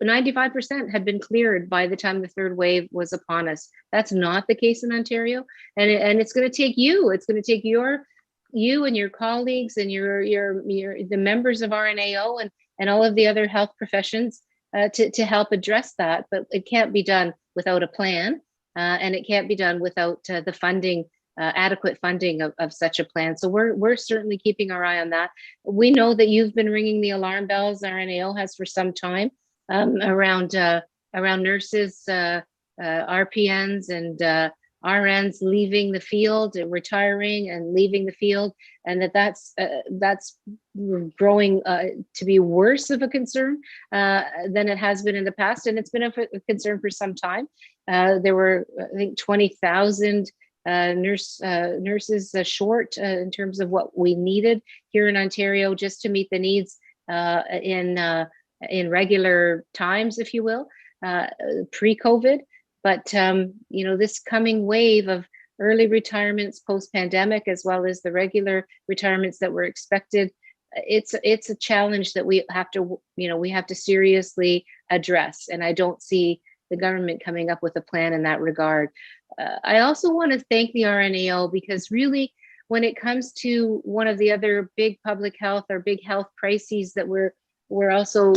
95% had been cleared by the time the third wave was upon us. That's not the case in Ontario, and it's going to take you. It's going to take you and your colleagues and the members of RNAO and all of the other health professions to help address that. But it can't be done without a plan, and it can't be done without the funding, adequate funding of such a plan. So we're certainly keeping our eye on that. We know that you've been ringing the alarm bells. RNAO has for some time around nurses, RPNs, and RNs leaving the field, and retiring and leaving the field, and that's growing to be worse of a concern than it has been in the past, and it's been a concern for some time. There were, I think, 20,000 nurses short in terms of what we needed here in Ontario just to meet the needs in regular times, if you will, pre-COVID. But this coming wave of early retirements post-pandemic, as well as the regular retirements that were expected, it's a challenge that we have to seriously address. And I don't see the government coming up with a plan in that regard. I also want to thank the RNAO, because really, when it comes to one of the other big public health or big health crises that we're also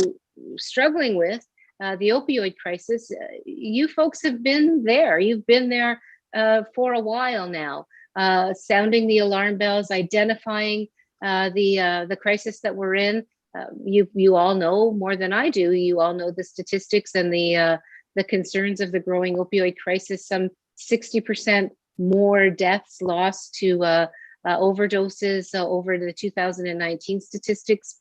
struggling with, the opioid crisis, you folks have been there. You've been there for a while now, sounding the alarm bells, identifying the crisis that we're in. You all know more than I do. You all know the statistics and the concerns of the growing opioid crisis. Some 60% more deaths lost to overdoses over the 2019 statistics.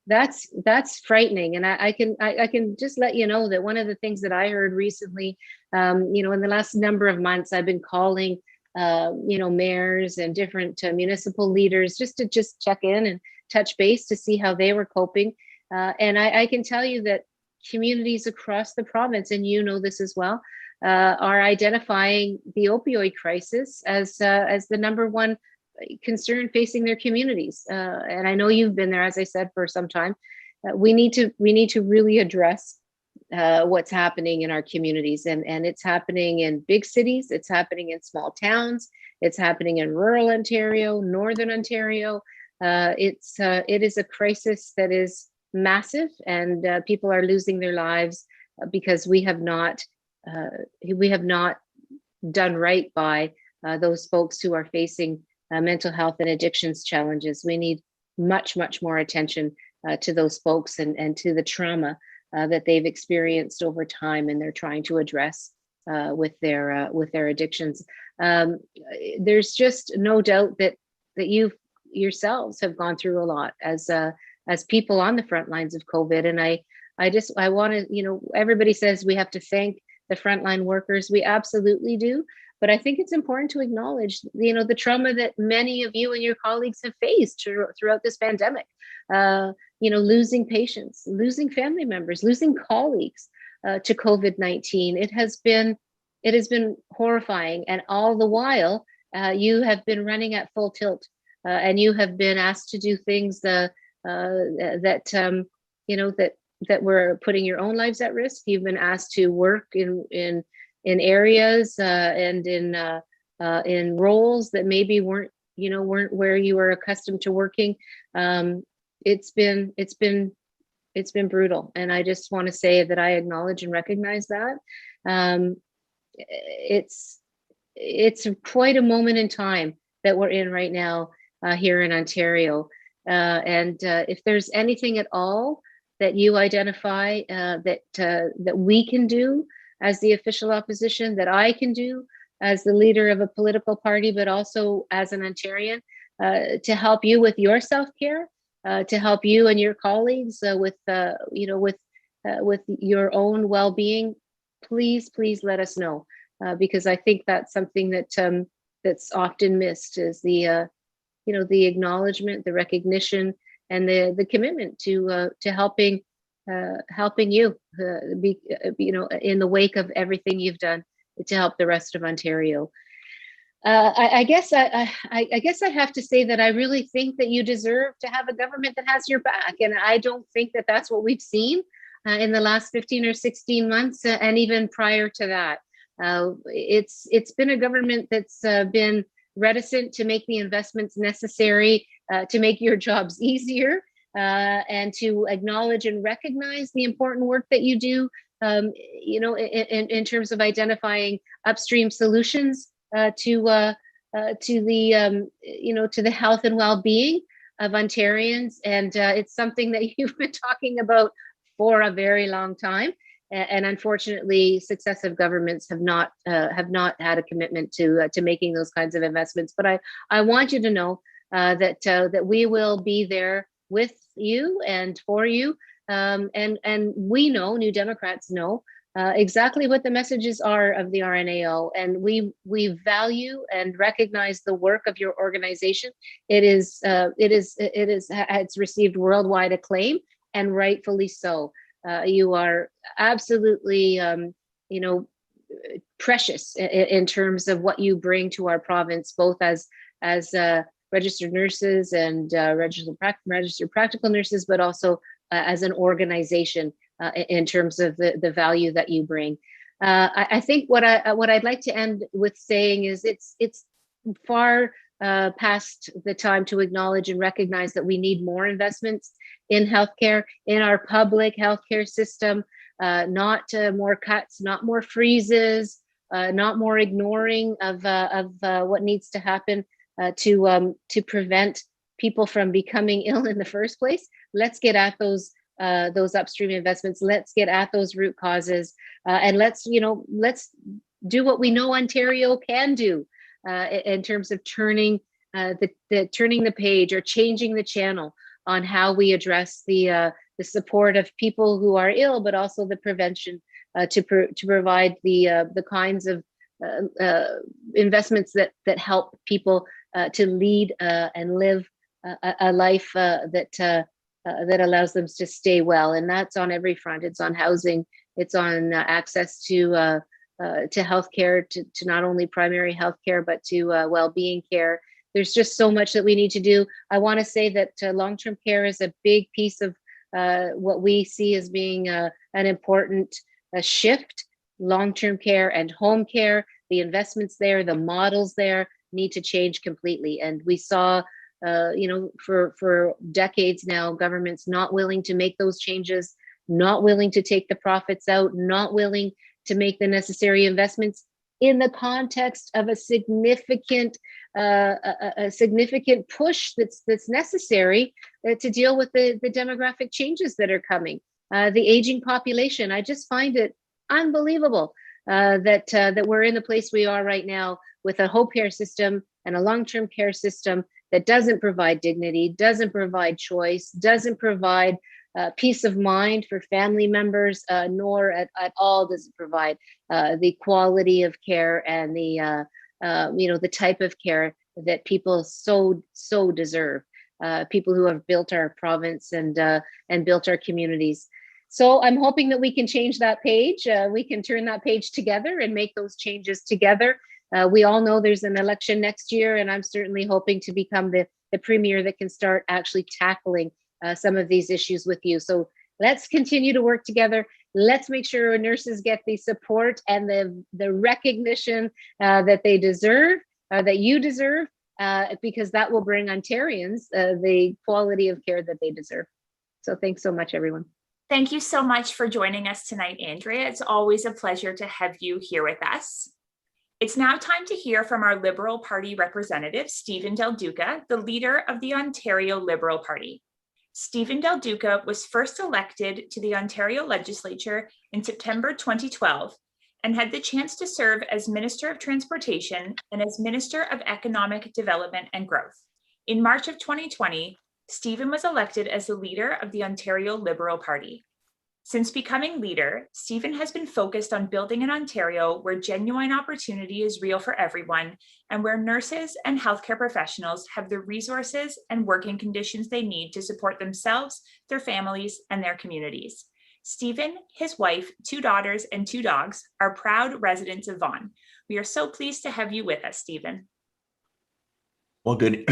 That's frightening. And I can just let you know that one of the things that I heard recently, in the last number of months, I've been calling, mayors and different municipal leaders just to check in and touch base to see how they were coping. And I can tell you that communities across the province, and you know this as well, are identifying the opioid crisis as the number one concern facing their communities. And I know you've been there, as I said, for some time. We need to really address what's happening in our communities, and it's happening in big cities, it's happening in small towns, it's happening in rural Ontario, northern Ontario. It is a crisis that is massive, and people are losing their lives because we have not done right by those folks who are facing mental health and addictions challenges. We need much more attention to those folks and to the trauma that they've experienced over time, and they're trying to address with their addictions. There's just no doubt that you yourselves have gone through a lot as people on the front lines of COVID. And I want to, everybody says we have to thank the frontline workers. We absolutely do. But I think it's important to acknowledge, the trauma that many of you and your colleagues have faced throughout this pandemic. Losing patients, losing family members, losing colleagues to COVID-19. It has been horrifying, and all the while, you have been running at full tilt, and you have been asked to do things that were putting your own lives at risk. You've been asked to work in areas and in roles that maybe weren't weren't where you were accustomed to working. It's been brutal, and I just want to say that I acknowledge and recognize that. It's quite a moment in time that we're in right now here in Ontario. And if there's anything at all that you identify that we can do as the official opposition, that I can do as the leader of a political party, but also as an Ontarian, to help you with your self-care, to help you and your colleagues with your own well-being, please let us know, because I think that's something that that's often missed, is the acknowledgement, the recognition, and the commitment to helping you be in the wake of everything you've done to help the rest of Ontario. I guess I have to say that I really think that you deserve to have a government that has your back, and I don't think that that's what we've seen in the last 15 or 16 months, and even prior to that. It's been a government that's been reticent to make the investments necessary to make your jobs easier, and to acknowledge and recognize the important work that you do, in terms of identifying upstream solutions to the health and well-being of Ontarians. And it's something that you've been talking about for a very long time. And unfortunately, successive governments have not had a commitment to making those kinds of investments. But I want you to know that we will be there with you and for you. And we know, New Democrats know, exactly what the messages are of the RNAO, and we value and recognize the work of your organization. It's received worldwide acclaim, and rightfully so. You are absolutely, precious in terms of what you bring to our province, both as registered nurses and registered practical nurses, but also as an organization in terms of the value that you bring. I think what I'd like to end with saying is it's far past the time to acknowledge and recognize that we need more investments in healthcare, in our public healthcare system, not more cuts, not more freezes, not more ignoring of what needs to happen to prevent people from becoming ill in the first place. Let's get at those upstream investments. Let's get at those root causes, and let's do what we know Ontario can do in terms of turning the page, or changing the channel on how we address the support of people who are ill, but also the prevention to provide the kinds of investments that help people to lead and live a life that allows them to stay well. And that's on every front. It's on housing, it's on access to healthcare, to not only primary healthcare, but to well-being care. There's just so much that we need to do. I want to say that long-term care is a big piece of what we see as being an important shift. Long-term care and home care, the investments there, the models there need to change completely. And we saw, for decades now, governments not willing to make those changes, not willing to take the profits out, not willing to make the necessary investments in the context of a significant push that's necessary to deal with the demographic changes that are coming. The aging population. I just find it unbelievable that we're in the place we are right now, with a home care system and a long-term care system that doesn't provide dignity, doesn't provide choice, doesn't provide peace of mind for family members, nor at all does it provide the quality of care and the type of care that people so deserve. People who have built our province and built our communities. So I'm hoping that we can change that page. We can turn that page together and make those changes together. We all know there's an election next year, and I'm certainly hoping to become the premier that can start actually tackling some of these issues with you. So let's continue to work together. Let's make sure our nurses get the support and the recognition that they deserve, that you deserve, because that will bring Ontarians the quality of care that they deserve. So thanks so much, everyone. Thank you so much for joining us tonight, Andrea. It's always a pleasure to have you here with us. It's now time to hear from our Liberal Party representative, Stephen Del Duca, the leader of the Ontario Liberal Party. Stephen Del Duca was first elected to the Ontario Legislature in September 2012 and had the chance to serve as Minister of Transportation and as Minister of Economic Development and Growth. In March of 2020, Stephen was elected as the leader of the Ontario Liberal Party. Since becoming leader, Stephen has been focused on building an Ontario where genuine opportunity is real for everyone and where nurses and healthcare professionals have the resources and working conditions they need to support themselves, their families, and their communities. Stephen, his wife, 2 daughters, and 2 dogs are proud residents of Vaughan. We are so pleased to have you with us, Stephen. Well, good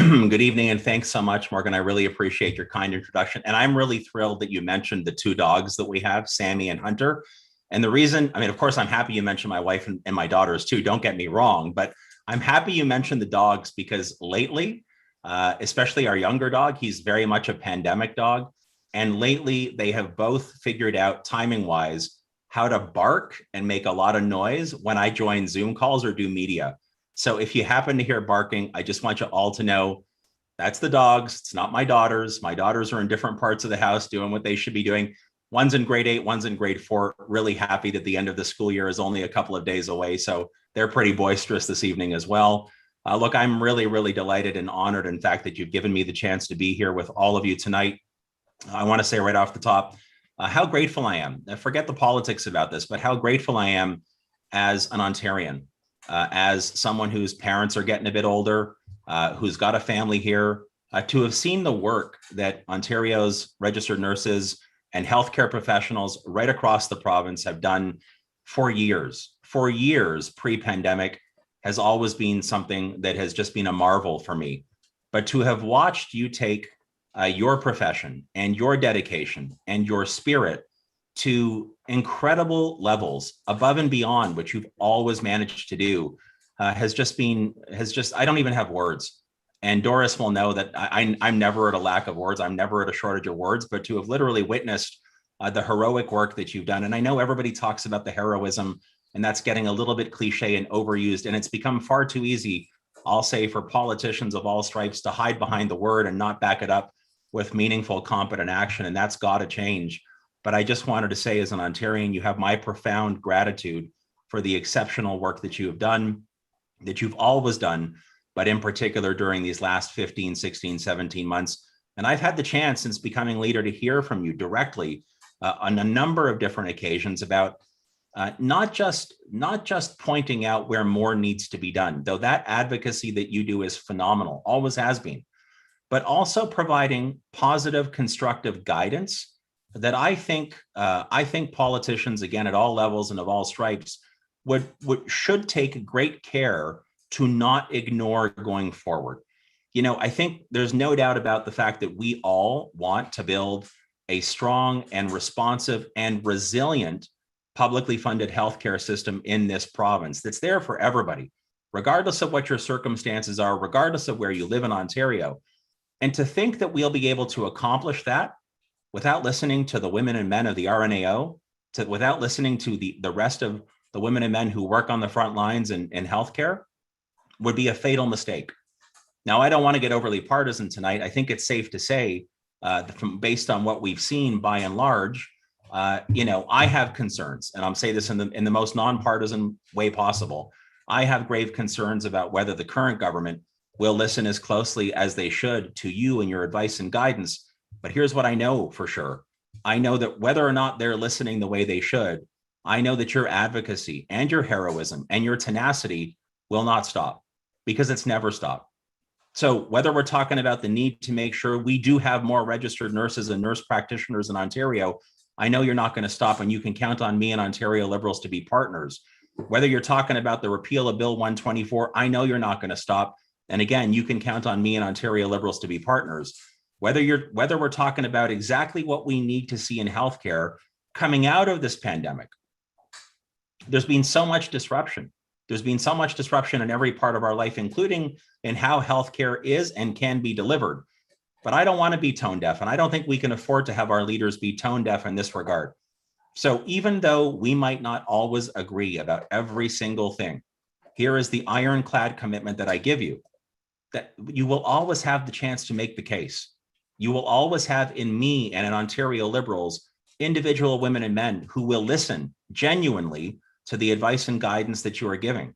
evening, and thanks so much, Morgan. I really appreciate your kind introduction. And I'm really thrilled that you mentioned the 2 dogs that we have, Sammy and Hunter. And the reason, I mean, of course, I'm happy you mentioned my wife and my daughters too, don't get me wrong, but I'm happy you mentioned the dogs because lately, especially our younger dog, he's very much a pandemic dog. And lately they have both figured out timing wise how to bark and make a lot of noise when I join Zoom calls or do media. So if you happen to hear barking, I just want you all to know that's the dogs. It's not my daughters. My daughters are in different parts of the house doing what they should be doing. One's in grade 8, one's in grade 4. Really happy that the end of the school year is only a couple of days away. So they're pretty boisterous this evening as well. Look, I'm really, really delighted and honored, in fact, that you've given me the chance to be here with all of you tonight. I want to say right off the top, how grateful I am. Forget the politics about this, but how grateful I am as an Ontarian. As someone whose parents are getting a bit older, who's got a family here, to have seen the work that Ontario's registered nurses and healthcare professionals right across the province have done for years pre-pandemic has always been something that has just been a marvel for me. But to have watched you take your profession and your dedication and your spirit to incredible levels above and beyond what you've always managed to do I don't even have words. And Doris will know that I'm never at a lack of words. I'm never at a shortage of words, but to have literally witnessed the heroic work that you've done. And I know everybody talks about the heroism, and that's getting a little bit cliche and overused. And it's become far too easy, I'll say, for politicians of all stripes to hide behind the word and not back it up with meaningful, competent action. And that's got to change. But I just wanted to say, as an Ontarian, you have my profound gratitude for the exceptional work that you have done, that you've always done, but in particular during these last 15, 16, 17 months. And I've had the chance since becoming leader to hear from you directly on a number of different occasions about not just pointing out where more needs to be done, though that advocacy that you do is phenomenal, always has been, but also providing positive, constructive guidance that I think politicians, again, at all levels and of all stripes, should take great care to not ignore going forward. You know, I think there's no doubt about the fact that we all want to build a strong and responsive and resilient publicly funded healthcare system in this province that's there for everybody, regardless of what your circumstances are, regardless of where you live in Ontario. And to think that we'll be able to accomplish that without listening to the women and men of the RNAO, without listening to the rest of the women and men who work on the front lines in healthcare, would be a fatal mistake. Now, I don't want to get overly partisan tonight. I think it's safe to say, based on what we've seen by and large, I have concerns, and I'll say this in the most nonpartisan way possible. I have grave concerns about whether the current government will listen as closely as they should to you and your advice and guidance. But here's what I know for sure. I know that whether or not they're listening the way they should, I know that your advocacy and your heroism and your tenacity will not stop, because it's never stopped. So whether we're talking about the need to make sure we do have more registered nurses and nurse practitioners in Ontario, I know you're not going to stop, and you can count on me and Ontario Liberals to be partners. Whether you're talking about the repeal of Bill 124, I know you're not going to stop. And again, you can count on me and Ontario Liberals to be partners. Whether we're talking about exactly what we need to see in healthcare coming out of this pandemic, there's been so much disruption. There's been so much disruption in every part of our life, including in how healthcare is and can be delivered. But I don't want to be tone deaf, and I don't think we can afford to have our leaders be tone deaf in this regard. So even though we might not always agree about every single thing, here is the ironclad commitment that I give you, that you will always have the chance to make the case. You will always have in me and in Ontario Liberals, individual women and men who will listen genuinely to the advice and guidance that you are giving.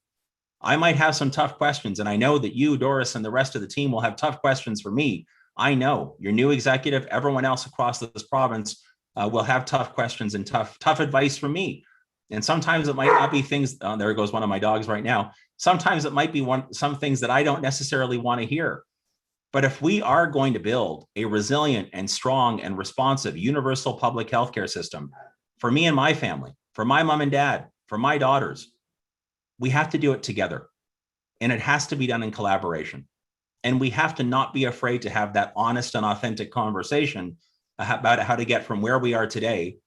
I might have some tough questions, and I know that you, Doris, and the rest of the team will have tough questions for me. I know your new executive, everyone else across this province will have tough questions and tough advice from me. And sometimes it might not be things, there goes one of my dogs right now. Sometimes it might be some things that I don't necessarily want to hear. But if we are going to build a resilient and strong and responsive universal public healthcare system for me and my family, for my mom and dad, for my daughters, we have to do it together. And it has to be done in collaboration. And we have to not be afraid to have that honest and authentic conversation about how to get from where we are today,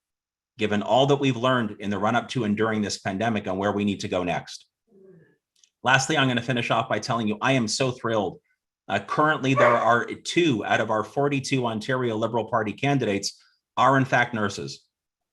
given all that we've learned in the run up to and during this pandemic, and where we need to go next. Lastly, I'm going to finish off by telling you, I am so thrilled. Currently, there are 2 out of our 42 Ontario Liberal Party candidates are in fact nurses.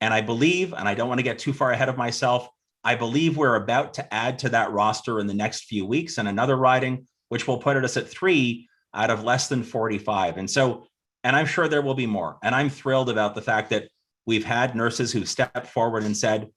And I believe, and I don't want to get too far ahead of myself, I believe we're about to add to that roster in the next few weeks and another riding, which will put us at 3 out of less than 45. And I'm sure there will be more. And I'm thrilled about the fact that we've had nurses who've stepped forward and said,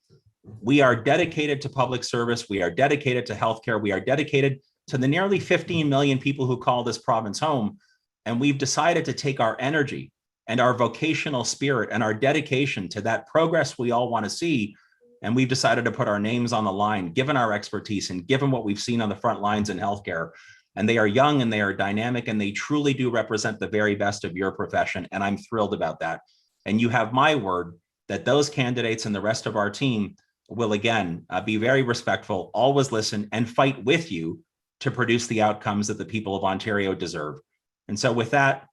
we are dedicated to public service. We are dedicated to healthcare. We are dedicated to the nearly 15 million people who call this province home. And we've decided to take our energy and our vocational spirit and our dedication to that progress we all want to see. And we've decided to put our names on the line, given our expertise and given what we've seen on the front lines in healthcare. And they are young and they are dynamic and they truly do represent the very best of your profession. And I'm thrilled about that. And you have my word that those candidates and the rest of our team will again be very respectful, always listen and fight with you to produce the outcomes that the people of Ontario deserve. And so with that,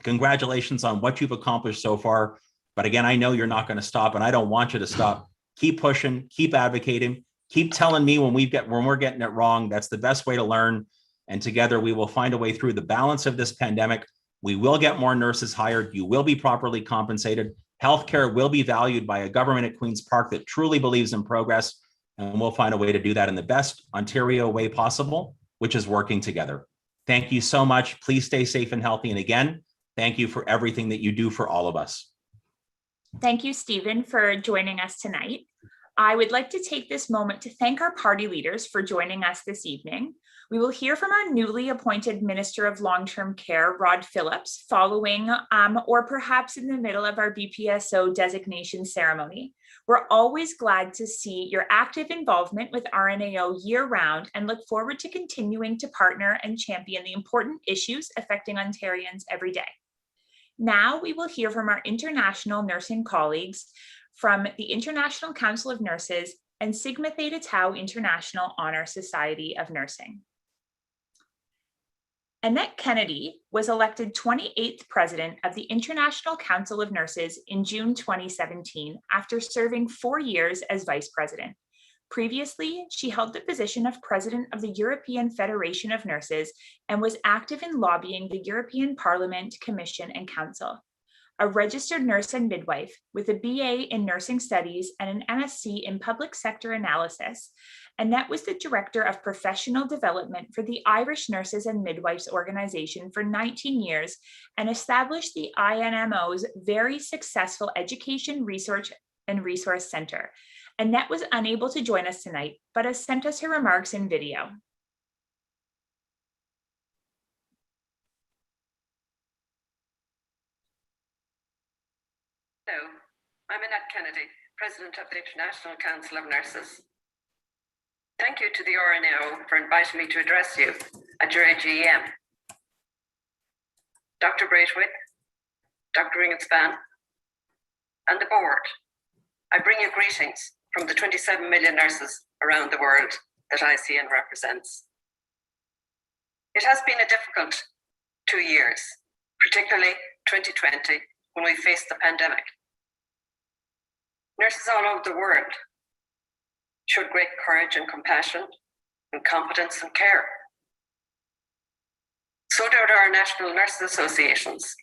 congratulations on what you've accomplished so far. But again, I know you're not going to stop and I don't want you to stop. Keep pushing, keep advocating, keep telling me when we're getting it wrong. That's the best way to learn. And together we will find a way through the balance of this pandemic. We will get more nurses hired. You will be properly compensated. Healthcare will be valued by a government at Queen's Park that truly believes in progress. And we'll find a way to do that in the best Ontario way possible, which is working together. Thank you so much. Please stay safe and healthy. And again, thank you for everything that you do for all of us. Thank you, Stephen, for joining us tonight. I would like to take this moment to thank our party leaders for joining us this evening. We will hear from our newly appointed Minister of Long-Term Care, Rod Phillips, following or perhaps in the middle of our BPSO designation ceremony. We're always glad to see your active involvement with RNAO year-round and look forward to continuing to partner and champion the important issues affecting Ontarians every day. Now we will hear from our international nursing colleagues from the International Council of Nurses and Sigma Theta Tau International Honor Society of Nursing. Annette Kennedy was elected 28th president of the International Council of Nurses in June 2017 after serving 4 years as vice president. Previously, she held the position of president of the European Federation of Nurses and was active in lobbying the European Parliament, Commission, and Council. A registered nurse and midwife with a BA in nursing studies and an MSc in public sector analysis, Annette was the director of professional development for the Irish Nurses and Midwives Organization for 19 years and established the INMO's very successful Education Research and Resource Center. Annette was unable to join us tonight, but has sent us her remarks in video. Hello, I'm Annette Kennedy, President of the International Council of Nurses. Thank you to the RNAO for inviting me to address you at your AGM. Dr. Braithwaite, Dr. Ringinspan, and the board, I bring you greetings from the 27 million nurses around the world that ICN represents. It has been a difficult 2 years, particularly 2020, when we faced the pandemic. Nurses all over the world showed great courage and compassion in competence and care. So do our national nurses associations,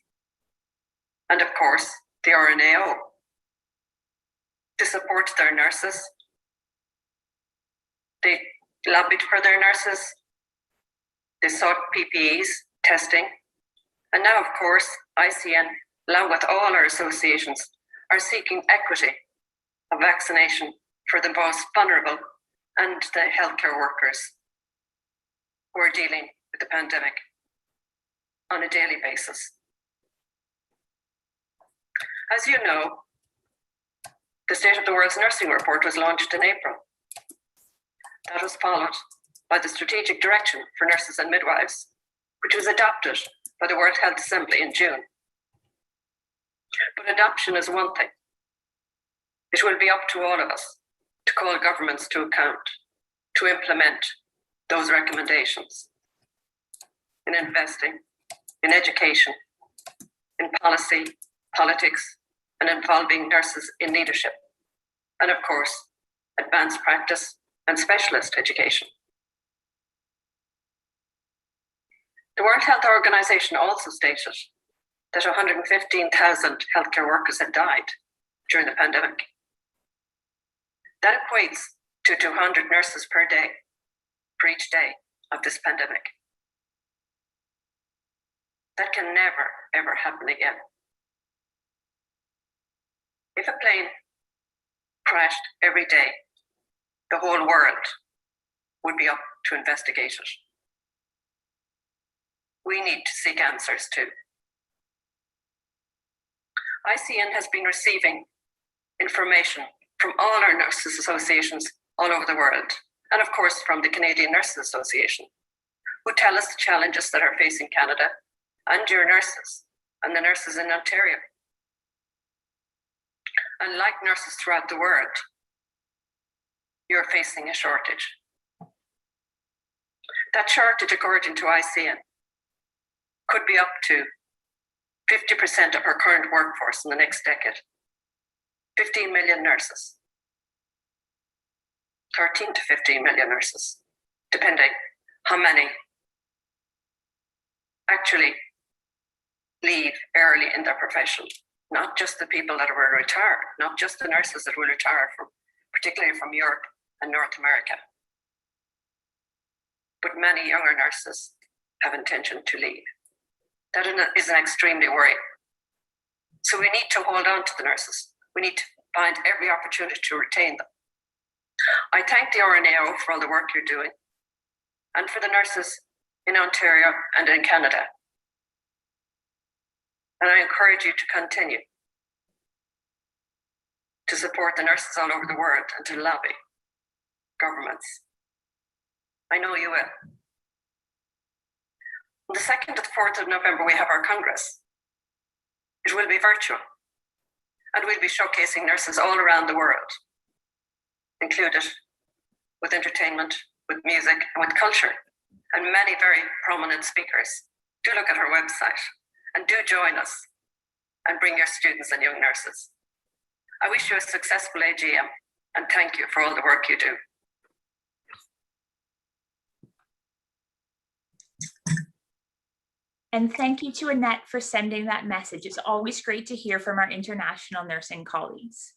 and of course, the RNAO. To support their nurses, they lobbied for their nurses, they sought PPEs, testing, and now, of course, ICN, along with all our associations, are seeking equity of vaccination for the most vulnerable and the healthcare workers who are dealing with the pandemic on a daily basis. As you know, the State of the World's Nursing Report was launched in April. That was followed by the Strategic Direction for Nurses and Midwives, which was adopted by the World Health Assembly in June. But adoption is one thing. It will be up to all of us to call governments to account, to implement those recommendations in investing, in education, in policy, politics, and involving nurses in leadership, and of course, advanced practice and specialist education. The World Health Organization also stated that 115,000 healthcare workers had died during the pandemic. That equates to 200 nurses per day for each day of this pandemic. That can never, ever happen again. If a plane crashed every day, the whole world would be up to investigate it. We need to seek answers too. ICN has been receiving information from all our nurses associations all over the world, and of course from the Canadian Nurses Association, who tell us the challenges that are facing Canada and your nurses and the nurses in Ontario. And like nurses throughout the world, you're facing a shortage. That shortage, according to ICN, could be up to 50% of our current workforce in the next decade. 15 million nurses, 13 to 15 million nurses, depending how many actually leave early in their profession. Not just the people that will retire, not just the nurses that will retire from, particularly from Europe and North America, but many younger nurses have intention to leave. That is an extremely worrying. So we need to hold on to the nurses. We need to find every opportunity to retain them. I thank the RNAO for all the work you're doing, and for the nurses in Ontario and in Canada. And I encourage you to continue to support the nurses all over the world and to lobby governments. I know you will. On the 2nd to the 4th of November, we have our Congress. It will be virtual, and we'll be showcasing nurses all around the world, included with entertainment, with music, and with culture, and many very prominent speakers. Do look at our website and do join us and bring your students and young nurses. I wish you a successful AGM and thank you for all the work you do. And thank you to Annette for sending that message. It's always great to hear from our international nursing colleagues.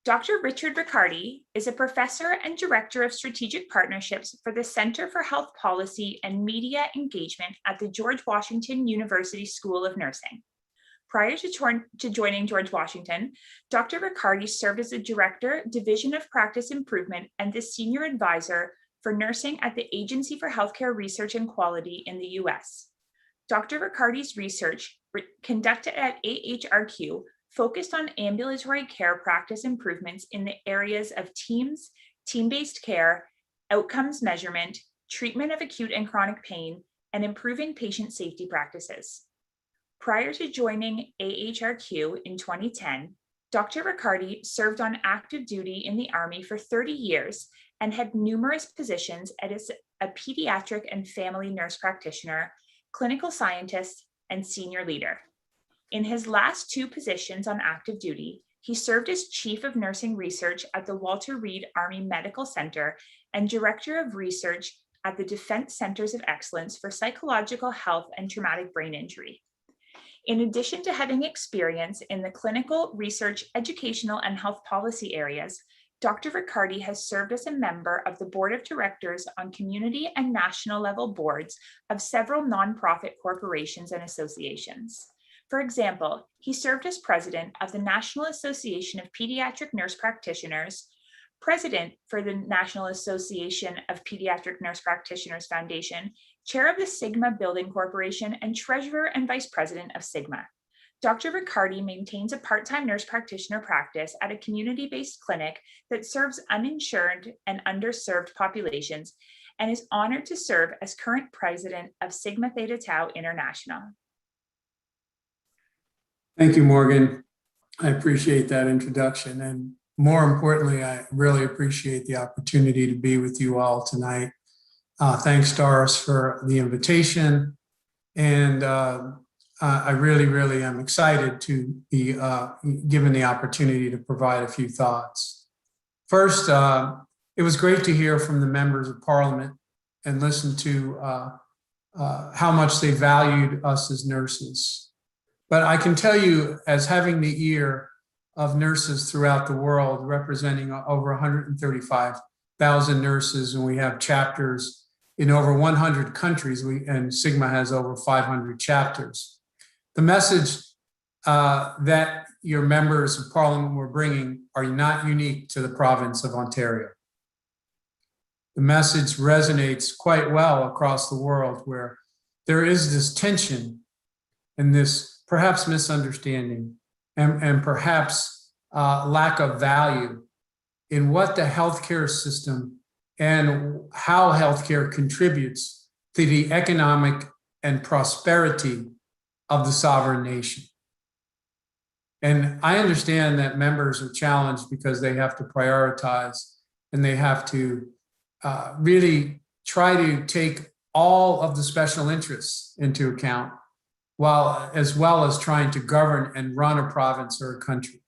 Dr. Richard Riccardi is a professor and director of strategic partnerships for the Center for Health Policy and Media Engagement at the George Washington University School of Nursing. Prior to joining George Washington, Dr. Riccardi served as the Director, Division of Practice Improvement, and the Senior Advisor for Nursing at the Agency for Healthcare Research and Quality in the US. Dr. Riccardi's research conducted at AHRQ focused on ambulatory care practice improvements in the areas of team-based care, outcomes measurement, treatment of acute and chronic pain, and improving patient safety practices. Prior to joining AHRQ in 2010, Dr. Riccardi served on active duty in the Army for 30 years and had numerous positions as a pediatric and family nurse practitioner, clinical scientist, and senior leader. In his last two positions on active duty, He served as Chief of Nursing Research at the Walter Reed Army Medical Center and Director of Research at the Defense Centers of Excellence for Psychological Health and Traumatic Brain Injury. In addition to having experience in the clinical, research, educational, and health policy areas, Dr. Riccardi has served as a member of the Board of Directors on community and national level boards of several nonprofit corporations and associations. For example, he served as president of the National Association of Pediatric Nurse Practitioners, president for the National Association of Pediatric Nurse Practitioners Foundation, chair of the Sigma Building Corporation, and treasurer and vice president of Sigma. Dr. Riccardi maintains a part-time nurse practitioner practice at a community-based clinic that serves uninsured and underserved populations and is honored to serve as current president of Sigma Theta Tau International. Thank you, Morgan. I appreciate that introduction. And more importantly, I really appreciate the opportunity to be with you all tonight. Thanks, Doris, for the invitation. And I really am excited to be given the opportunity to provide a few thoughts. First, it was great to hear from the members of Parliament and listen to how much they valued us as nurses. But I can tell you, as having the ear of nurses throughout the world, representing over 135,000 nurses, and we have chapters in over 100 countries, and Sigma has over 500 chapters. The message that your members of Parliament were bringing are not unique to the province of Ontario. The message resonates quite well across the world, where there is this tension and this perhaps misunderstanding and perhaps lack of value in what the healthcare system and how healthcare contributes to the economic and prosperity of the sovereign nation. And I understand that members are challenged because they have to prioritize and they have to really try to take all of the special interests into account, as well as trying to govern and run a province or a country.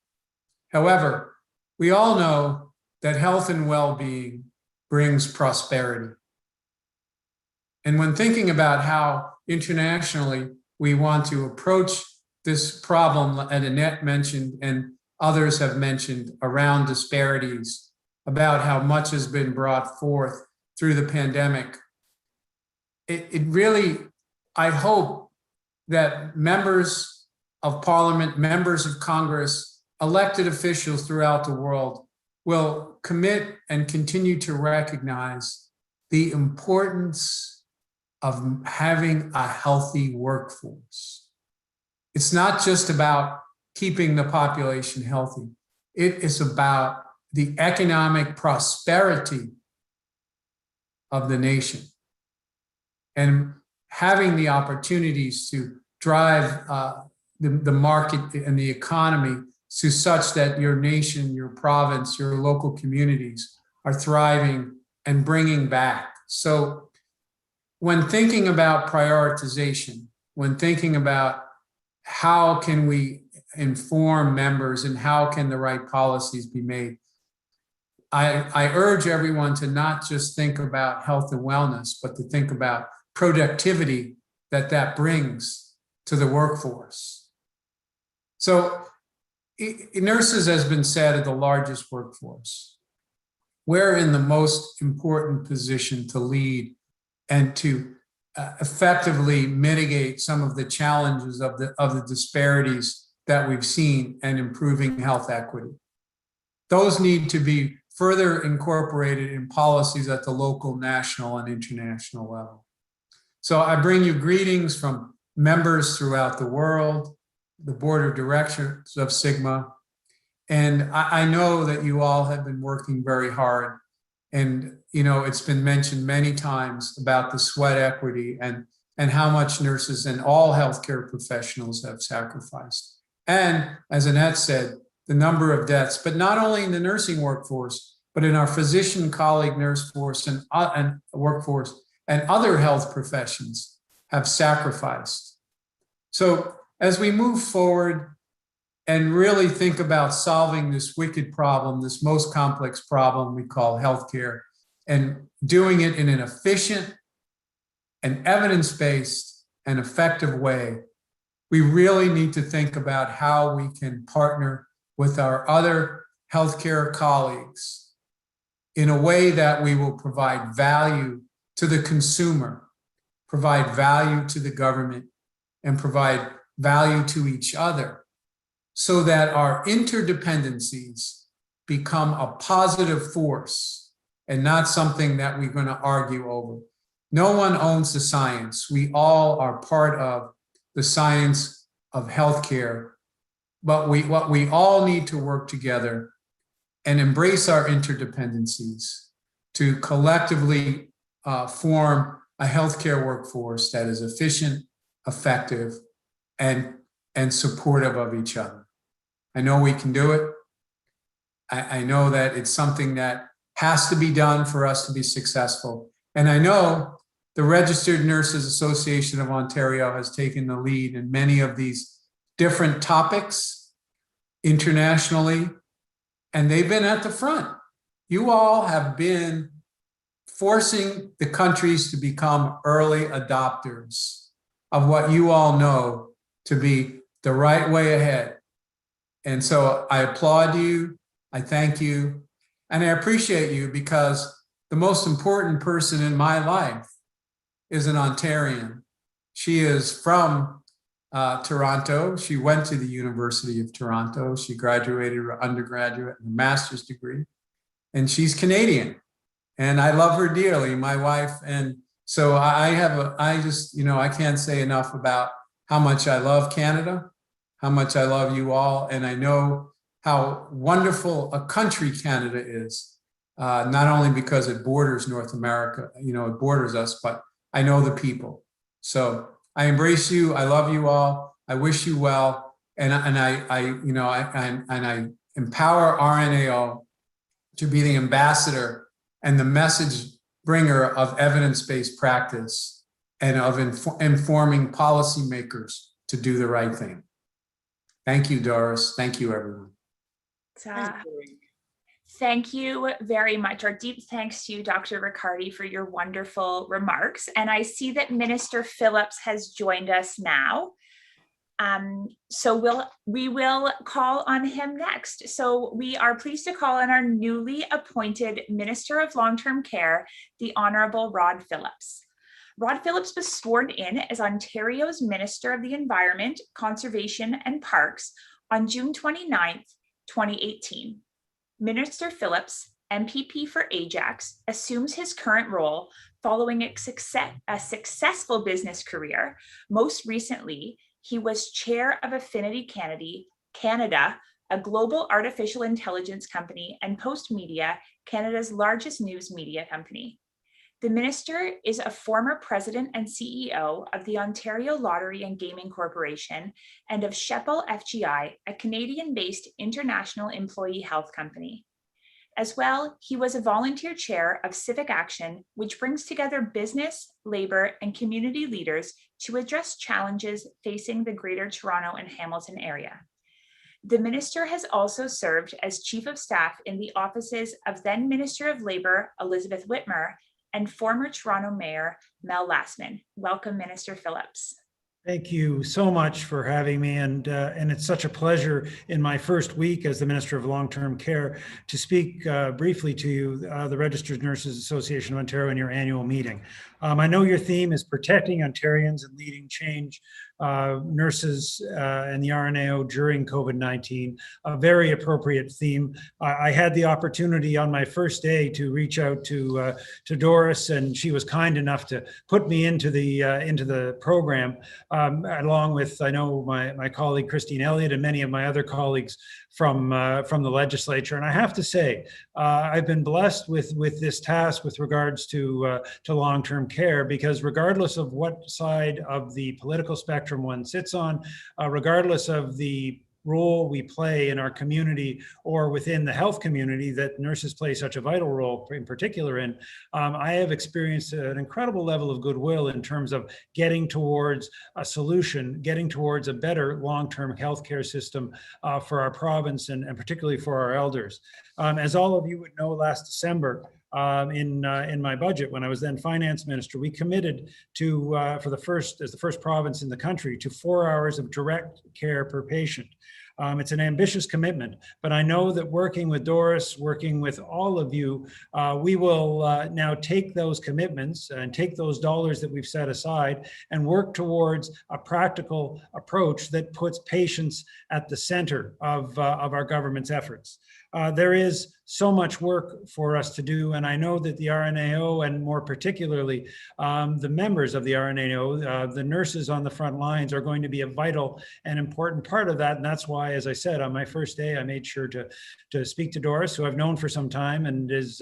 However, we all know that health and well-being brings prosperity. And when thinking about how internationally we want to approach this problem, that Annette mentioned and others have mentioned around disparities, about how much has been brought forth through the pandemic, it really, I hope that members of Parliament, members of Congress, elected officials throughout the world will commit and continue to recognize the importance of having a healthy workforce. It's not just about keeping the population healthy. It is about the economic prosperity of the nation and having the opportunities to drive the market and the economy to such that your nation, your province, your local communities are thriving and bringing back. So when thinking about prioritization, when thinking about how can we inform members and how can the right policies be made, I urge everyone to not just think about health and wellness, but to think about productivity that brings to the workforce. So nurses, has been said, are the largest workforce. We're in the most important position to lead and to effectively mitigate some of the challenges of the disparities that we've seen and improving health equity. Those need to be further incorporated in policies at the local, national, and international level. So I bring you greetings from members throughout the world, the board of directors of Sigma. And I know that you all have been working very hard. And it's been mentioned many times about the sweat equity and how much nurses and all healthcare professionals have sacrificed. And as Annette said, the number of deaths, but not only in the nursing workforce, but in our physician colleague nurse force and workforce and other health professions have sacrificed. So as we move forward and really think about solving this wicked problem, this most complex problem we call healthcare, and doing it in an efficient and evidence-based and effective way, we really need to think about how we can partner with our other healthcare colleagues in a way that we will provide value to the consumer, provide value to the government, and provide value to each other, so that our interdependencies become a positive force and not something that we're going to argue over. No one owns the science. We all are part of the science of healthcare, but what we all need to work together and embrace our interdependencies to collectively form a healthcare workforce that is efficient, effective, and supportive of each other. I know we can do it. I know that it's something that has to be done for us to be successful. And I know the Registered Nurses Association of Ontario has taken the lead in many of these different topics internationally, and they've been at the front. You all have been forcing the countries to become early adopters of what you all know to be the right way ahead. And so I applaud you, I thank you, and I appreciate you, because the most important person in my life is an Ontarian. She is from Toronto. She went to the University of Toronto. She graduated her undergraduate and master's degree, and she's Canadian. And I love her dearly, my wife. And so I can't say enough about how much I love Canada, how much I love you all. And I know how wonderful a country Canada is, not only because it borders North America, it borders us, but I know the people. So I embrace you. I love you all. I wish you well. And I empower RNAO to be the ambassador and the message bringer of evidence-based practice and of informing policymakers to do the right thing. Thank you, Doris. Thank you, everyone. Thank you very much. Our deep thanks to you, Dr. Riccardi, for your wonderful remarks. And I see that Minister Phillips has joined us now. So we will call on him next. So we are pleased to call on our newly appointed Minister of Long-Term Care, the Honorable Rod Phillips. Rod Phillips was sworn in as Ontario's Minister of the Environment, Conservation and Parks on June 29th, 2018. Minister Phillips, MPP for Ajax, assumes his current role following a successful business career. Most recently, he was chair of Affinity Canada, a global artificial intelligence company, and Postmedia, Canada's largest news media company. The minister is a former president and CEO of the Ontario Lottery and Gaming Corporation and of Sheppel FGI, a Canadian-based international employee health company. As well, he was a volunteer chair of Civic Action, which brings together business, labor, and community leaders to address challenges facing the Greater Toronto and Hamilton area. The minister has also served as chief of staff in the offices of then Minister of Labor, Elizabeth Whitmer, and former Toronto Mayor, Mel Lastman. Welcome, Minister Phillips. Thank you so much for having me, and it's such a pleasure in my first week as the Minister of Long-Term Care to speak briefly to you, the Registered Nurses Association of Ontario, in your annual meeting. I know your theme is protecting Ontarians and leading change, nurses and the RNAO during COVID-19, a very appropriate theme. I had the opportunity on my first day to reach out to Doris, and she was kind enough to put me into the program, along with, I know, my colleague Christine Elliott and many of my other colleagues from the legislature. And I have to say, I've been blessed with this task with regards to long-term care, because regardless of what side of the political spectrum one sits on, regardless of the role we play in our community or within the health community that nurses play such a vital role in particular in, I have experienced an incredible level of goodwill in terms of getting towards a solution, getting towards a better long-term healthcare system for our province and particularly for our elders. As all of you would know, last December, in my budget, when I was then finance minister, we committed to, as the first province in the country, to 4 hours of direct care per patient. It's an ambitious commitment, but I know that working with Doris, working with all of you, we will now take those commitments and take those dollars that we've set aside and work towards a practical approach that puts patients at the center of our government's efforts. There is so much work for us to do, and I know that the RNAO, and more particularly the members of the RNAO, the nurses on the front lines, are going to be a vital and important part of that. And that's why, as I said, on my first day, I made sure to speak to Doris, who I've known for some time and is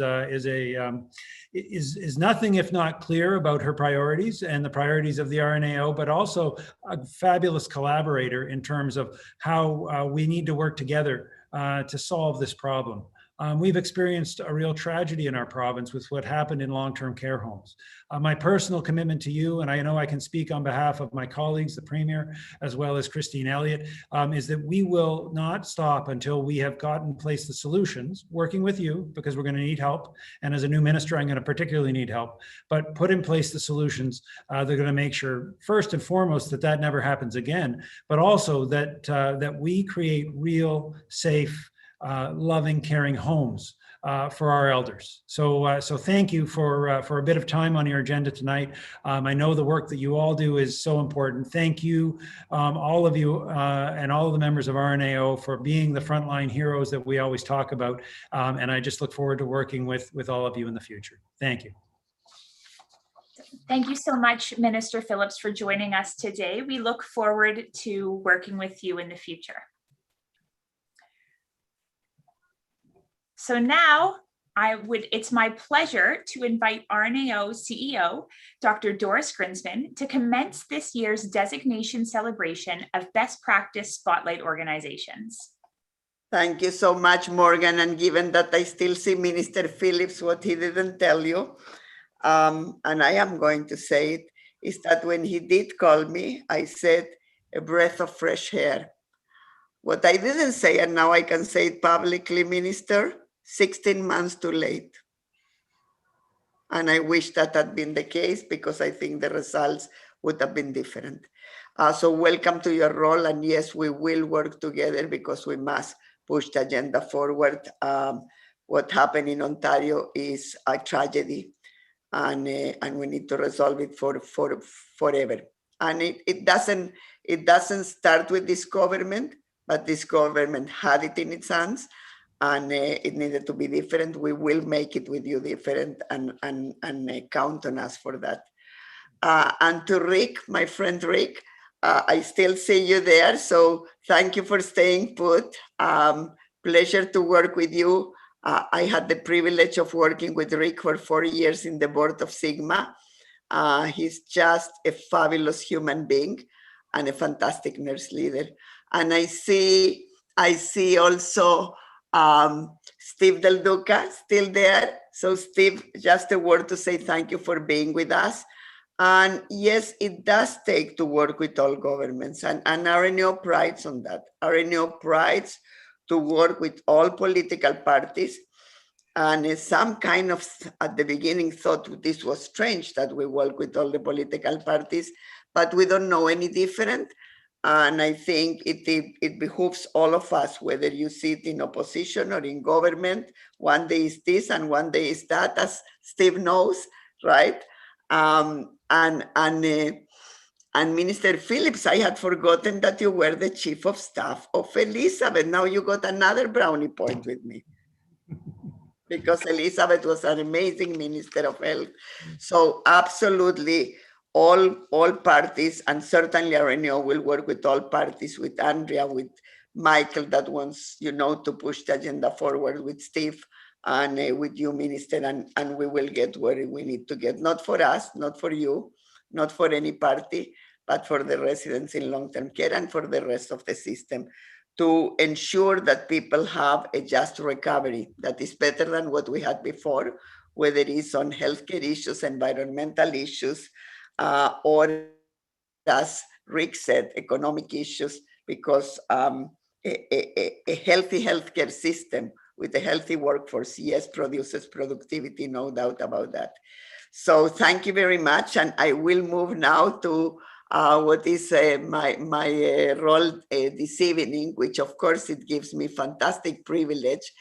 nothing if not clear about her priorities and the priorities of the RNAO, but also a fabulous collaborator in terms of how we need to work together to solve this problem. We've experienced a real tragedy in our province with what happened in long-term care homes. My personal commitment to you, and I know I can speak on behalf of my colleagues, the Premier, as well as Christine Elliott, is that we will not stop until we have gotten in place the solutions, working with you, because we're going to need help. And as a new minister, I'm going to particularly need help, but put in place the solutions. They're going to make sure, first and foremost, that that never happens again, but also that, that we create real, safe, loving, caring homes for our elders. So thank you for a bit of time on your agenda tonight. I know the work that you all do is so important. Thank you, all of you, and all of the members of RNAO for being the frontline heroes that we always talk about. And I just look forward to working with all of you in the future. Thank you. Thank you so much, Minister Phillips, for joining us today. We look forward to working with you in the future. So now it's my pleasure to invite RNAO CEO, Dr. Doris Grinsman, to commence this year's designation celebration of best practice spotlight organizations. Thank you so much, Morgan. And given that I still see Minister Phillips, what he didn't tell you, and I am going to say it, is that when he did call me, I said, a breath of fresh air. What I didn't say, and now I can say it publicly, Minister, 16 months too late. And I wish that had been the case, because I think the results would have been different. So welcome to your role. And yes, we will work together because we must push the agenda forward. What happened in Ontario is a tragedy, and we need to resolve it forever. And it doesn't start with this government, but this government had it in its hands. And it needed to be different. We will make it with you different, and count on us for that. And to Rick, my friend Rick, I still see you there. So thank you for staying put. Pleasure to work with you. I had the privilege of working with Rick for 4 years in the board of Sigma. He's just a fabulous human being and a fantastic nurse leader. And I see also Steve Del Duca still there. So Steve, just a word to say thank you for being with us. And yes, it does take to work with all governments, and RNAO prides on that. RNAO prides to work with all political parties. And some kind of, at the beginning, thought this was strange that we work with all the political parties, but we don't know any different. And I think it behooves all of us, whether you sit in opposition or in government. One day is this and one day is that, as Steve knows, right? And Minister Phillips, I had forgotten that you were the chief of staff of Elizabeth. Now you got another brownie point with me, because Elizabeth was an amazing Minister of Health. So absolutely, all parties, and certainly RNAO will work with all parties, with Andrea, with Michael, that wants, to push the agenda forward, with Steve, and with you, Minister, and we will get where we need to get, not for us, not for you, not for any party, but for the residents in long-term care and for the rest of the system to ensure that people have a just recovery that is better than what we had before, whether it is on healthcare issues, environmental issues, or as Rick said, economic issues, because a healthy healthcare system with a healthy workforce, yes, produces productivity, no doubt about that. So thank you very much. And I will move now to what is my role this evening, which of course it gives me fantastic privilege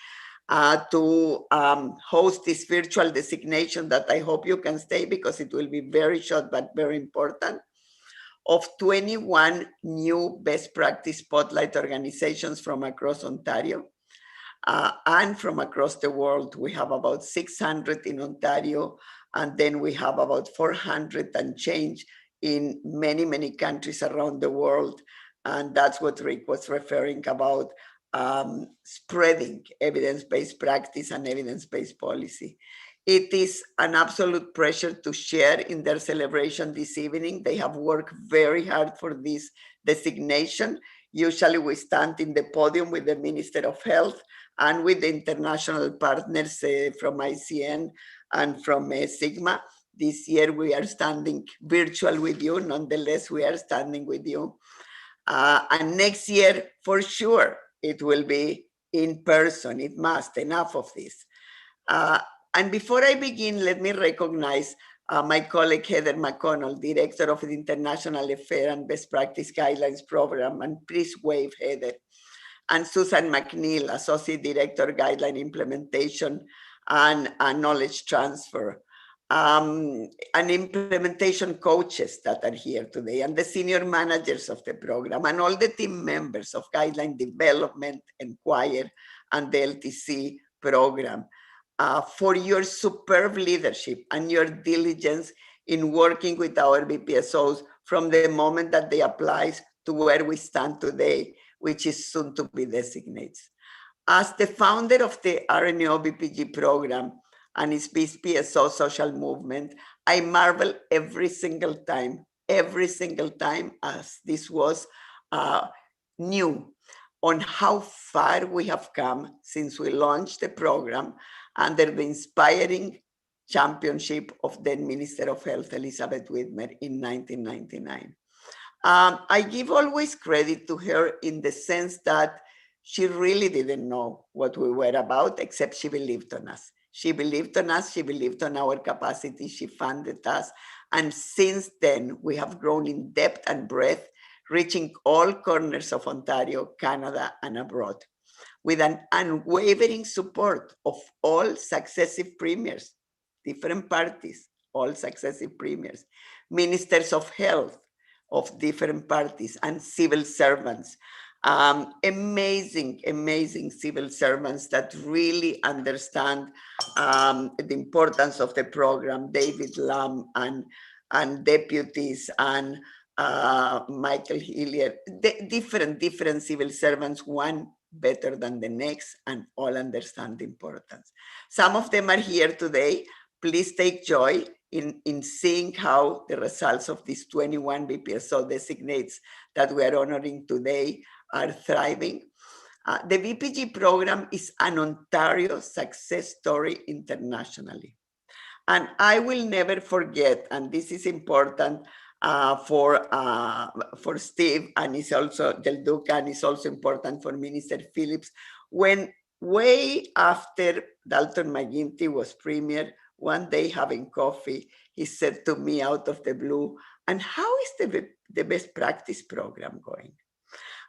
to host this virtual designation that I hope you can stay because it will be very short but very important, of 21 new best practice spotlight organizations from across Ontario and from across the world. We have about 600 in Ontario, and then we have about 400 and change in many, many countries around the world. And that's what Rick was referring about, spreading evidence-based practice and evidence-based policy. It is an absolute pleasure to share in their celebration this evening. They have worked very hard for this designation. Usually we stand in the podium with the Minister of Health and with the international partners from ICN and from Sigma. This year we are standing virtual with you. Nonetheless, we are standing with you. And next year, for sure, it will be in person. It must, enough of this. And before I begin, let me recognize my colleague Heather McConnell, Director of the International Affairs and Best Practice Guidelines Program, and please wave Heather. And Susan McNeil, Associate Director, Guideline Implementation and Knowledge Transfer. And implementation coaches that are here today, and the senior managers of the program, and all the team members of guideline development, Enquire, and the LTC program, for your superb leadership and your diligence in working with our BPSOs from the moment that they apply to where we stand today, which is soon to be designated. As the founder of the RNAO BPG program and its BPSO social movement, I marvel every single time, as this was new, on how far we have come since we launched the program under the inspiring championship of then Minister of Health, Elizabeth Whitmer, in 1999. I give always credit to her in the sense that she really didn't know what we were about, except she believed on us. She believed on us, she believed on our capacity, she funded us. And since then, we have grown in depth and breadth, reaching all corners of Ontario, Canada, and abroad, with an unwavering support of all successive premiers, different parties, all successive premiers, ministers of health of different parties, and civil servants. Amazing civil servants that really understand the importance of the program. David Lam and deputies and Michael Hillier, different civil servants, one better than the next, and all understand the importance. Some of them are here today. Please take joy in seeing how the results of these 21 BPSO designates that we are honoring today are thriving. The BPG program is an Ontario success story internationally. And I will never forget, and this is important for Steve, and it's also Del Duca, and it's also important for Minister Phillips, when way after Dalton McGuinty was premier, one day having coffee, he said to me out of the blue, "And how is the best practice program going?"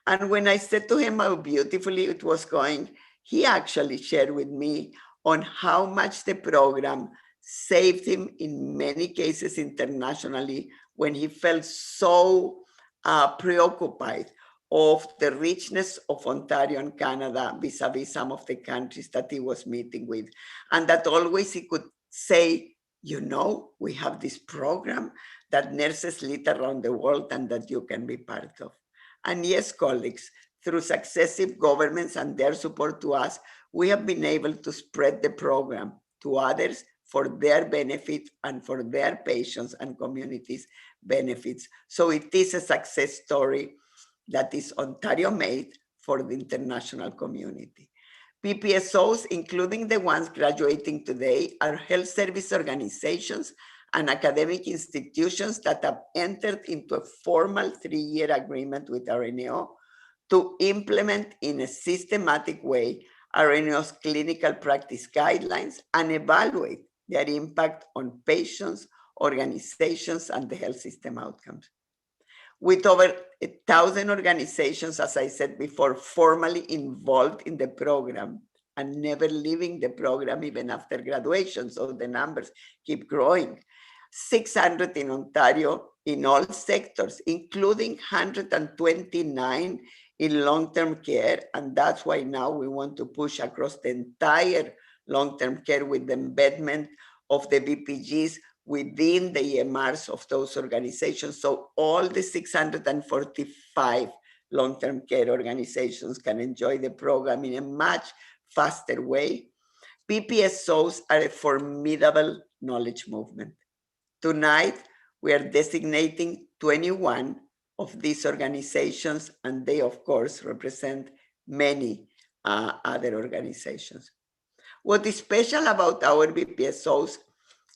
And when I said to him how beautifully it was going, he actually shared with me on how much the program saved him in many cases internationally when he felt so preoccupied of the richness of Ontario and Canada vis-a-vis some of the countries that he was meeting with. And that always he could say, you know, we have this program that nurses lead around the world and that you can be part of. And yes, colleagues, through successive governments and their support to us, we have been able to spread the program to others for their benefit and for their patients and communities' benefits. So it is a success story that is Ontario made for the international community. BPSOs, including the ones graduating today, are health service organizations and academic institutions that have entered into a formal 3-year agreement with RNAO to implement in a systematic way RNAO's clinical practice guidelines and evaluate their impact on patients, organizations, and the health system outcomes. With over 1,000 organizations, as I said before, formally involved in the program and never leaving the program even after graduation, so the numbers keep growing. 600 in Ontario in all sectors, including 129 in long-term care, and that's why now we want to push across the entire long-term care with the embedment of the BPGs within the EMRs of those organizations. So all the 645 long-term care organizations can enjoy the program in a much faster way. BPSOs are a formidable knowledge movement. Tonight, we are designating 21 of these organizations, and they, of course, represent many other organizations. What is special about our BPSOs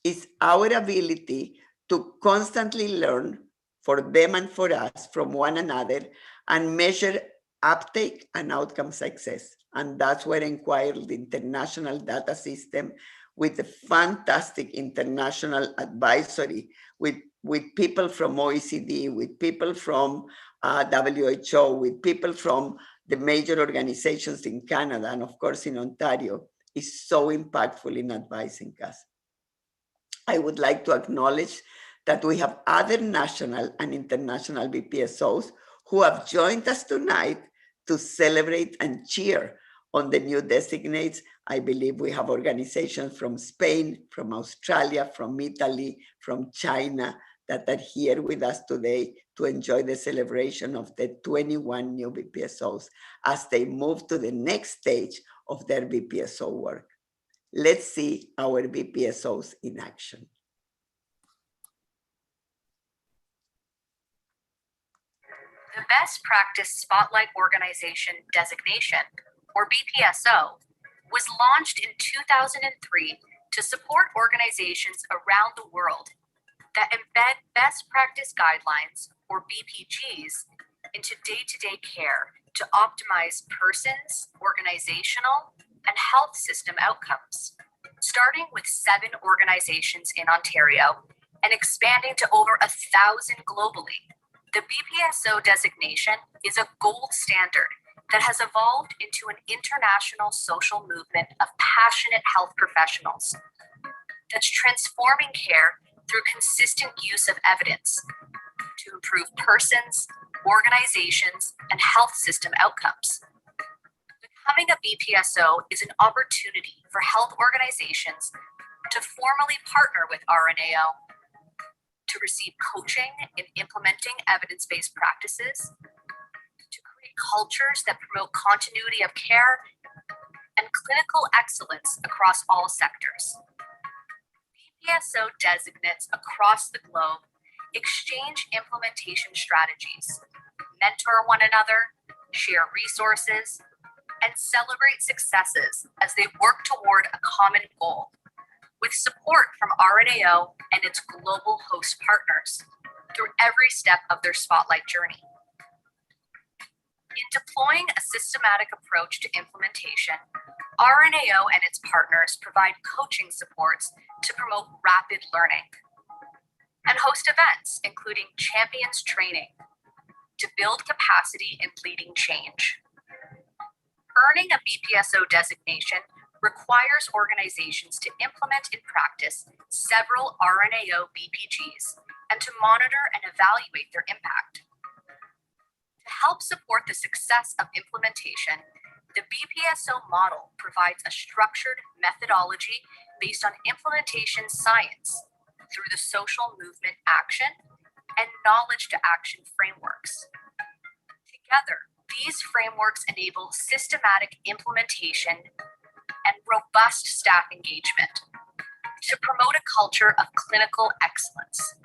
is our ability to constantly learn for them and for us from one another and measure uptake and outcome success. And that's where Enquire, the international data system, with a fantastic international advisory, with people from OECD, with people from WHO, with people from the major organizations in Canada, and of course in Ontario, is so impactful in advising us. I would like to acknowledge that we have other national and international BPSOs who have joined us tonight to celebrate and cheer on the new designates. I believe we have organizations from Spain, from Australia, from Italy, from China that are here with us today to enjoy the celebration of the 21 new BPSOs as they move to the next stage of their BPSO work. Let's see our BPSOs in action. The Best Practice Spotlight Organization designation, or BPSO, was launched in 2003 to support organizations around the world that embed best practice guidelines, or BPGs, into day-to-day care to optimize persons, organizational, and health system outcomes. Starting with 7 organizations in Ontario and expanding to over 1,000 globally, the BPSO designation is a gold standard that has evolved into an international social movement of passionate health professionals that's transforming care through consistent use of evidence to improve persons, organizations, and health system outcomes. Becoming a BPSO is an opportunity for health organizations to formally partner with RNAO, to receive coaching in implementing evidence-based practices, to create cultures that promote continuity of care and clinical excellence across all sectors. BPSO designates across the globe exchange implementation strategies, mentor one another, share resources, and celebrate successes as they work toward a common goal, with support from RNAO and its global host partners through every step of their spotlight journey. In deploying a systematic approach to implementation, RNAO and its partners provide coaching supports to promote rapid learning and host events, including champions training, to build capacity in leading change. Earning a BPSO designation requires organizations to implement in practice several RNAO BPGs and to monitor and evaluate their impact. To help support the success of implementation, the BPSO model provides a structured methodology based on implementation science through the social movement action and knowledge to action frameworks. Together, these frameworks enable systematic implementation and robust staff engagement to promote a culture of clinical excellence.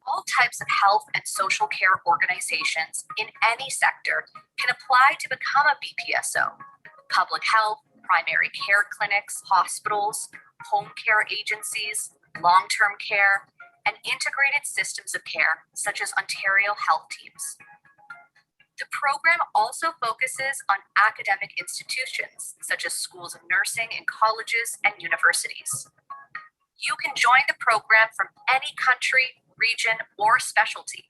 all types of health and social care organizations in any sector can apply to become a BPSO. Public health, primary care clinics, hospitals, home care agencies, long-term care, and integrated systems of care, such as Ontario Health Teams. The program also focuses on academic institutions, such as schools of nursing and colleges and universities. You can join the program from any country, region, or specialty.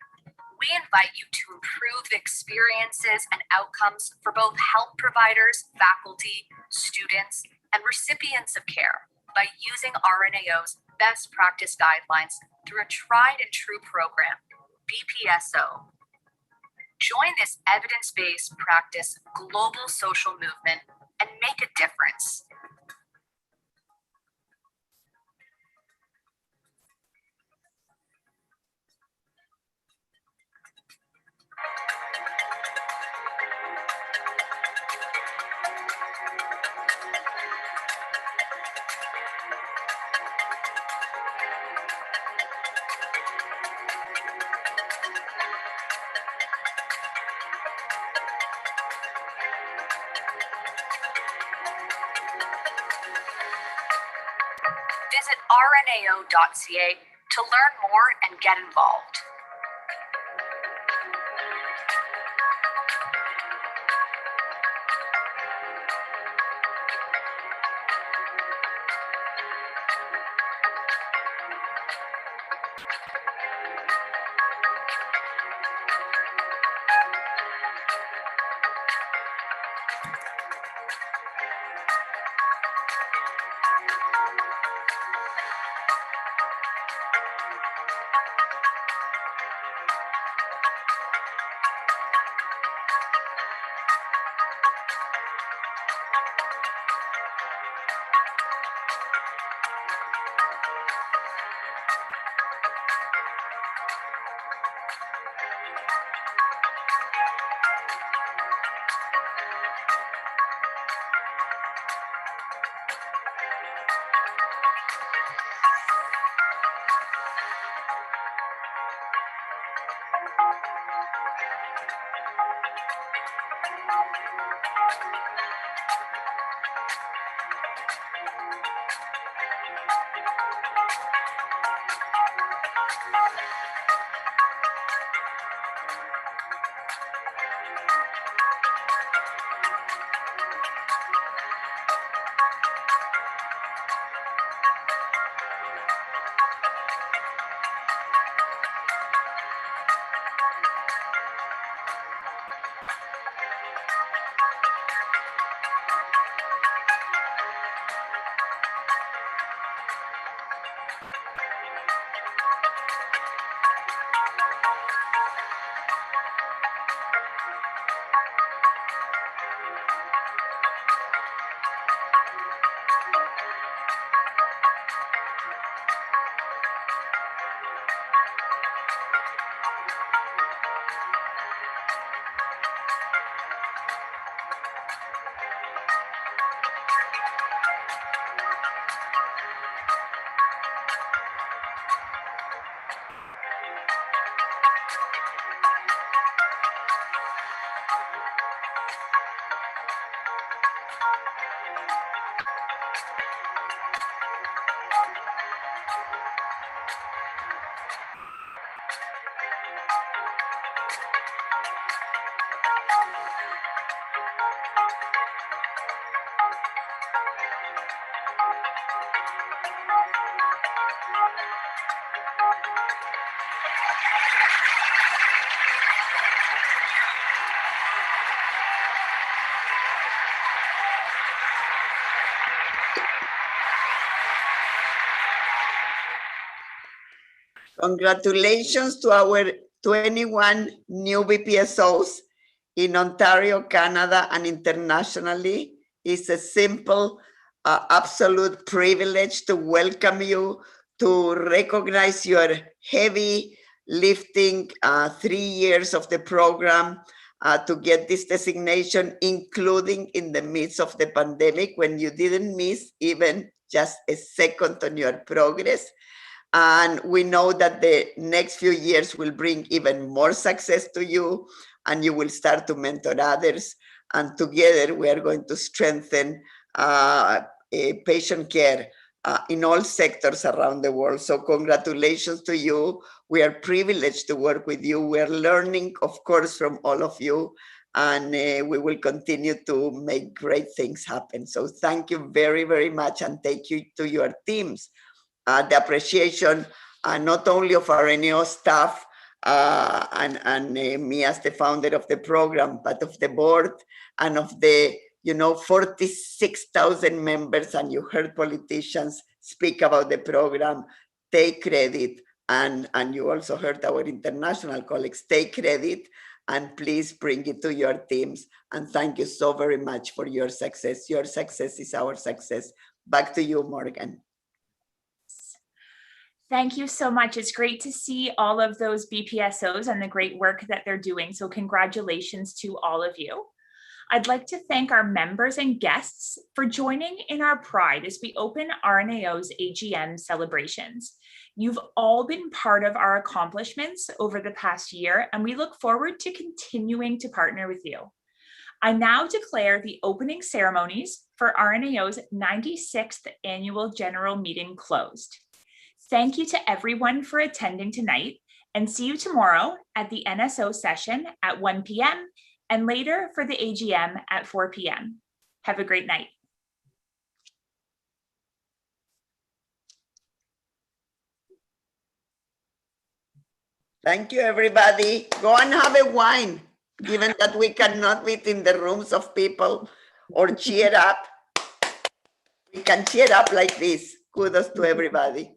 We invite you to improve the experiences and outcomes for both health providers, faculty, students, and recipients of care by using RNAO's best practice guidelines through a tried and true program, BPSO. Join this evidence-based practice global social movement and make a difference. Visit rnao.ca to learn more and get involved. Congratulations to our 21 new BPSOs in Ontario, Canada, and internationally. It's a simple, absolute privilege to welcome you, to recognize your heavy lifting 3 years of the program to get this designation, including in the midst of the pandemic when you didn't miss even just a second on your progress. And we know that the next few years will bring even more success to you, and you will start to mentor others. And together we are going to strengthen patient care in all sectors around the world. So congratulations to you. We are privileged to work with you. We are learning, of course, from all of you, and we will continue to make great things happen. So thank you very, very much, and thank you to your teams. The appreciation not only of our NEO staff and me as the founder of the program, but of the board and of the 46,000 members. And you heard politicians speak about the program, take credit. And you also heard our international colleagues take credit, and please bring it to your teams. And thank you so very much for your success. Your success is our success. Back to you, Morgan. Thank you so much. It's great to see all of those BPSOs and the great work that they're doing. So congratulations to all of you. I'd like to thank our members and guests for joining in our pride as we open RNAO's AGM celebrations. You've all been part of our accomplishments over the past year, and we look forward to continuing to partner with you. I now declare the opening ceremonies for RNAO's 96th Annual General Meeting closed. Thank you to everyone for attending tonight, and see you tomorrow at the NSO session at 1 p.m. and later for the AGM at 4 p.m. Have a great night. Thank you, everybody. Go and have a wine, given that we cannot meet in the rooms of people, or cheer up. We can cheer up like this. Kudos to everybody.